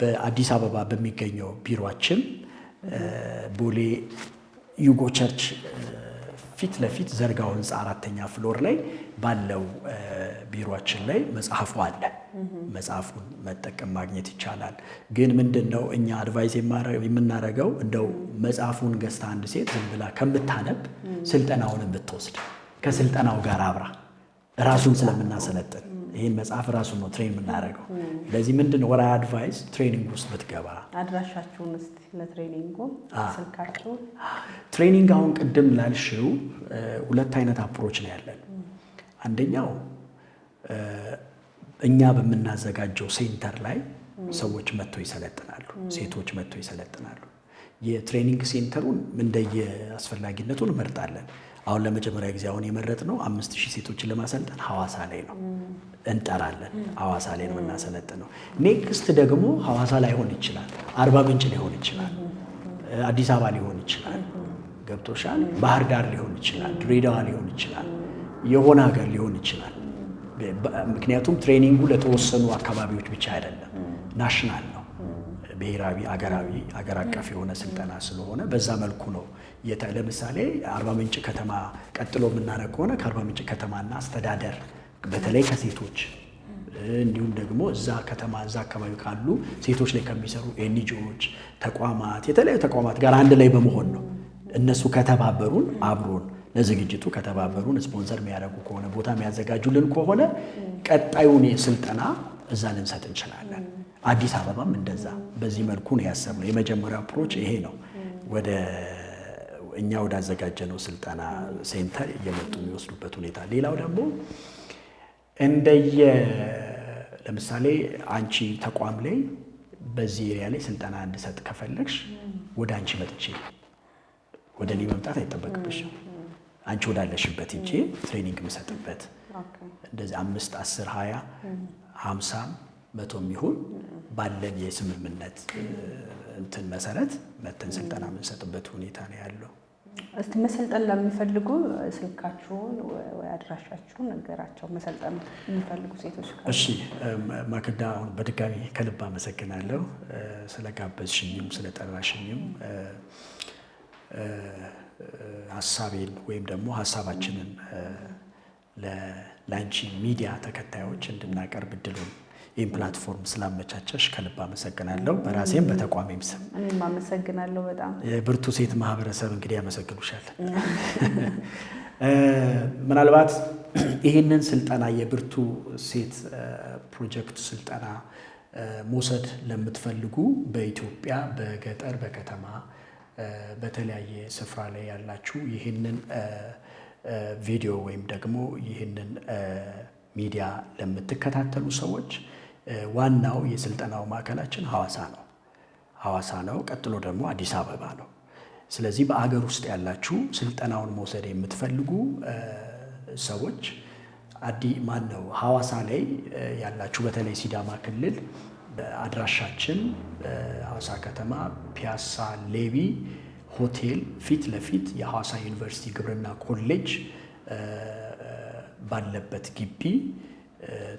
በአዲስ አበባ በሚገኘው ቢሮአችን ቦሌ ዩጎ ቸርች ፊት ለፊት ዘርጋው ህንፃ 4ኛ ፍሎር ላይ ባለው ቢሮአችን ላይ መጽሐፉ አለ። መጽሐፉን መጠቀም ማግኘት ይቻላል። ግን ምንድነው እኛ አድቫይስ የምናደርገው እንደው መጽሐፉን ገዝታ አንድ ሴት ዝም ብላ ከምታነብ ስልጠናውን ብትወስድ ከስልጠናው ጋር አብራ ራሱን ስለምናሰለጥን ይሄን መጽሐፍ ራሱን ነው ትሬን የምናደርገው። ለዚህ ምንድነው ወራ አድቫይስ ትሬኒንግ ውስጥ ብትገባ። አድራሻችሁን እስቲ ለትሬኒንጉ ስልካችሁን። ትሬኒንግ አሁን ቅድም ላልሽው ሁለት አይነት አፕሮች ነው ያለን። አንደኛው እኛ በምናዘጋጀው ሴንተር ላይ ሰዎች መጥተው ይሰለጥናሉ፣ ሴቶች መጥተው ይሰለጥናሉ። የትሬኒንግ ሴንተሩን እንደየ አስፈላጊነቱ እንመርጣለን። አሁን ለመጀመሪያ ጊዜ አሁን የመረጥነው 5000 ሴቶችን ለማሰልጠን ሐዋሳ ላይ ነው እንጠራለን። ሐዋሳ ላይ ነው እናሰለጥነው። ኔክስት ደግሞ ሐዋሳ ላይ ሆን ይችላል፣ አርባ ምንጭ ሊሆን ይችላል፣ አዲስ አበባ ሊሆን ይችላል፣ ገብቶሻል፣ ባህር ዳር ሊሆን ይችላል፣ ድሬዳዋ ሊሆን ይችላል፣ የሆነ ሀገር ሊሆን ይችላል። ምክንያቱም ትሬኒንጉ ለተወሰኑ አካባቢዎች ብቻ አይደለም፣ ናሽናል ነው፣ ብሔራዊ አገር አቀፍ የሆነ ስልጠና ስለሆነ በዛ መልኩ ነው። ለምሳሌ አርባ ምንጭ ከተማ ቀጥሎ የምናደርግ ከሆነ ከአርባ ምንጭ ከተማና አስተዳደር በተለይ ከሴቶች እንዲሁም ደግሞ እዛ ከተማ እዛ አካባቢ ካሉ ሴቶች ላይ ከሚሰሩ ኤንጂኦዎች፣ ተቋማት፣ የተለያዩ ተቋማት ጋር አንድ ላይ በመሆን ነው። እነሱ ከተባበሩን አብሮን ለዝግጅቱ ከተባበሩን ስፖንሰር የሚያደርጉ ከሆነ ቦታ የሚያዘጋጁልን ከሆነ ቀጣዩን ስልጠና እዛ ልንሰጥ እንችላለን። አዲስ አበባም እንደዛ በዚህ መልኩ ነው ያሰብነው። የመጀመሪያው አፕሮች ይሄ ነው። ወደ እኛ ወዳዘጋጀነው ስልጠና ሴንተር እየመጡ የሚወስዱበት ሁኔታ። ሌላው ደግሞ ለምሳሌ አንቺ ተቋም ላይ በዚህ ኤሪያ ላይ ስልጠና እንድሰጥ ከፈለግሽ ወደ አንቺ መጥቼ ወደ እኔ መምጣት አይጠበቅብሽም። አንቺ ወዳለሽበት ሂጄ ትሬኒንግ የምሰጥበት እንደዚህ 5፣ 10፣ 20፣ 50፣ 100 የሚሆን ባለን የስምምነት እንትን መሰረት መተን ስልጠና የምንሰጥበት ሁኔታ ነው ያለው። እስቲ መሰልጠን ለሚፈልጉ ስልካችሁን ወይ አድራሻችሁን ነገራቸው። መሰልጠን የሚፈልጉ ሴቶች ካሉ። እሺ ማክዳ፣ አሁን በድጋሚ ከልብ አመሰግናለሁ ስለጋበዝሽኝም ስለጠራሽኝም ሀሳቤን ወይም ደግሞ ሀሳባችንን ለላንቺ ሚዲያ ተከታዮች እንድናቀርብ እድሉን ይህን ፕላትፎርም ስላመቻቸሽ ከልብ አመሰግናለሁ። በራሴም በተቋሜም ስም እኔም አመሰግናለሁ በጣም። የብርቱ ሴት ማህበረሰብ እንግዲህ ያመሰግኑሻል። ምናልባት ይህንን ስልጠና የብርቱ ሴት ፕሮጀክት ስልጠና መውሰድ ለምትፈልጉ በኢትዮጵያ በገጠር በከተማ በተለያየ ስፍራ ላይ ያላችሁ ይህንን ቪዲዮ ወይም ደግሞ ይህንን ሚዲያ ለምትከታተሉ ሰዎች ዋናው የስልጠናው ማዕከላችን ሐዋሳ ነው። ቀጥሎ ደግሞ አዲስ አበባ ነው። ስለዚህ በአገር ውስጥ ያላችሁ ስልጠናውን መውሰድ የምትፈልጉ ሰዎች ሐዋሳ ላይ ያላችሁ በተለይ ሲዳማ ክልል አድራሻችን ሐዋሳ ከተማ ፒያሳ ሌቢ ሆቴል ፊት ለፊት የሐዋሳ ዩኒቨርሲቲ ግብርና ኮሌጅ ባለበት ግቢ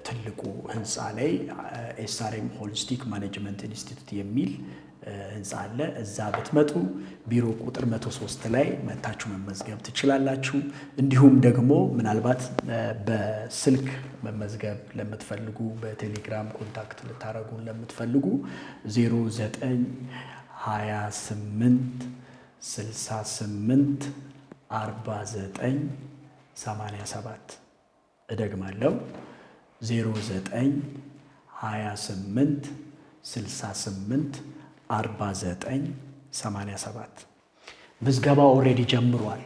ትልቁ ህንፃ ላይ ኤስአርኤም ሆሊስቲክ ማኔጅመንት ኢንስቲትዩት የሚል ህንፃ አለ። እዛ ብትመጡ ቢሮ ቁጥር 103 ላይ መታችሁ መመዝገብ ትችላላችሁ። እንዲሁም ደግሞ ምናልባት በስልክ መመዝገብ ለምትፈልጉ በቴሌግራም ኮንታክት ልታረጉን ለምትፈልጉ 0928 68 49 87 እደግማለሁ 0928 68 49 87 ምዝገባው ኦልሬዲ ጀምሯል።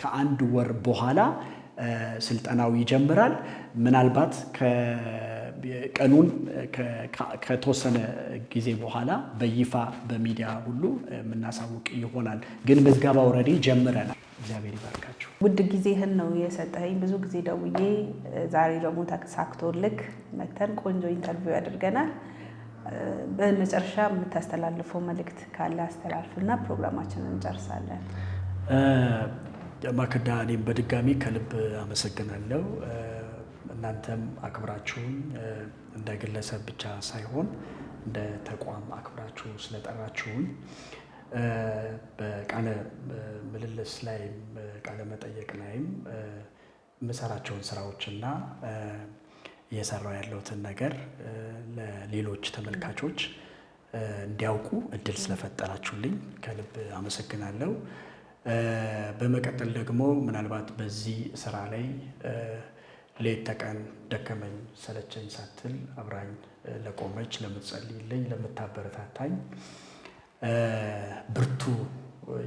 ከአንድ ወር በኋላ ስልጠናው ይጀምራል። ምናልባት ቀኑን ከተወሰነ ጊዜ በኋላ በይፋ በሚዲያ ሁሉ የምናሳውቅ ይሆናል። ግን ምዝገባ ኦልሬዲ ጀምረናል። እግዚአብሔር ይባርካችሁ። ውድ ጊዜህን ነው የሰጠኸኝ። ብዙ ጊዜ ደውዬ ዛሬ ደግሞ ተሳክቶልክ መተን ቆንጆ ኢንተርቪው ያደርገናል። በመጨረሻ የምታስተላልፈው መልእክት ካለ አስተላልፍና ፕሮግራማችንን እንጨርሳለን። ማክዳ፣ እኔም በድጋሚ ከልብ አመሰግናለሁ። እናንተም አክብራችሁን እንደ ግለሰብ ብቻ ሳይሆን እንደ ተቋም አክብራችሁ ስለጠራችሁን በቃለ ምልልስ ላይ ቃለ መጠየቅ ላይም የምሰራቸውን ስራዎችና እየሰራው ያለሁትን ነገር ለሌሎች ተመልካቾች እንዲያውቁ እድል ስለፈጠራችሁልኝ ከልብ አመሰግናለሁ። በመቀጠል ደግሞ ምናልባት በዚህ ስራ ላይ ሌት ተቀን ደከመኝ ሰለቸኝ ሳትል አብራኝ ለቆመች፣ ለምትጸልይልኝ፣ ለምታበረታታኝ ብርቱ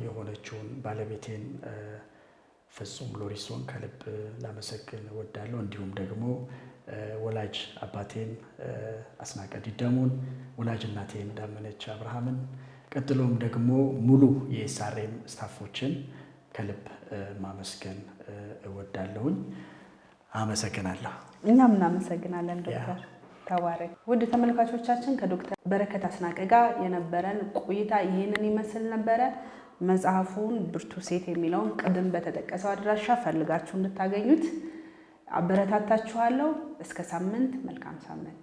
የሆነችውን ባለቤቴን ፍጹም ሎሪሶን ከልብ ላመሰግን እወዳለሁ። እንዲሁም ደግሞ ወላጅ አባቴን አስናቀ ዲደሙን፣ ወላጅ እናቴን ዳመነች አብርሃምን፣ ቀጥሎም ደግሞ ሙሉ የኤስአርኤም ስታፎችን ከልብ ማመስገን እወዳለሁኝ። አመሰግናለሁ። እኛም እናመሰግናለን ዶክተር ተባረክ። ውድ ተመልካቾቻችን ከዶክተር በረከት አስናቀ ጋር የነበረን ቆይታ ይሄንን ይመስል ነበረ። መጽሐፉን ብርቱ ሴት የሚለውን ቅድም በተጠቀሰው አድራሻ ፈልጋችሁ እንድታገኙት አበረታታችኋለሁ። እስከ ሳምንት፣ መልካም ሳምንት።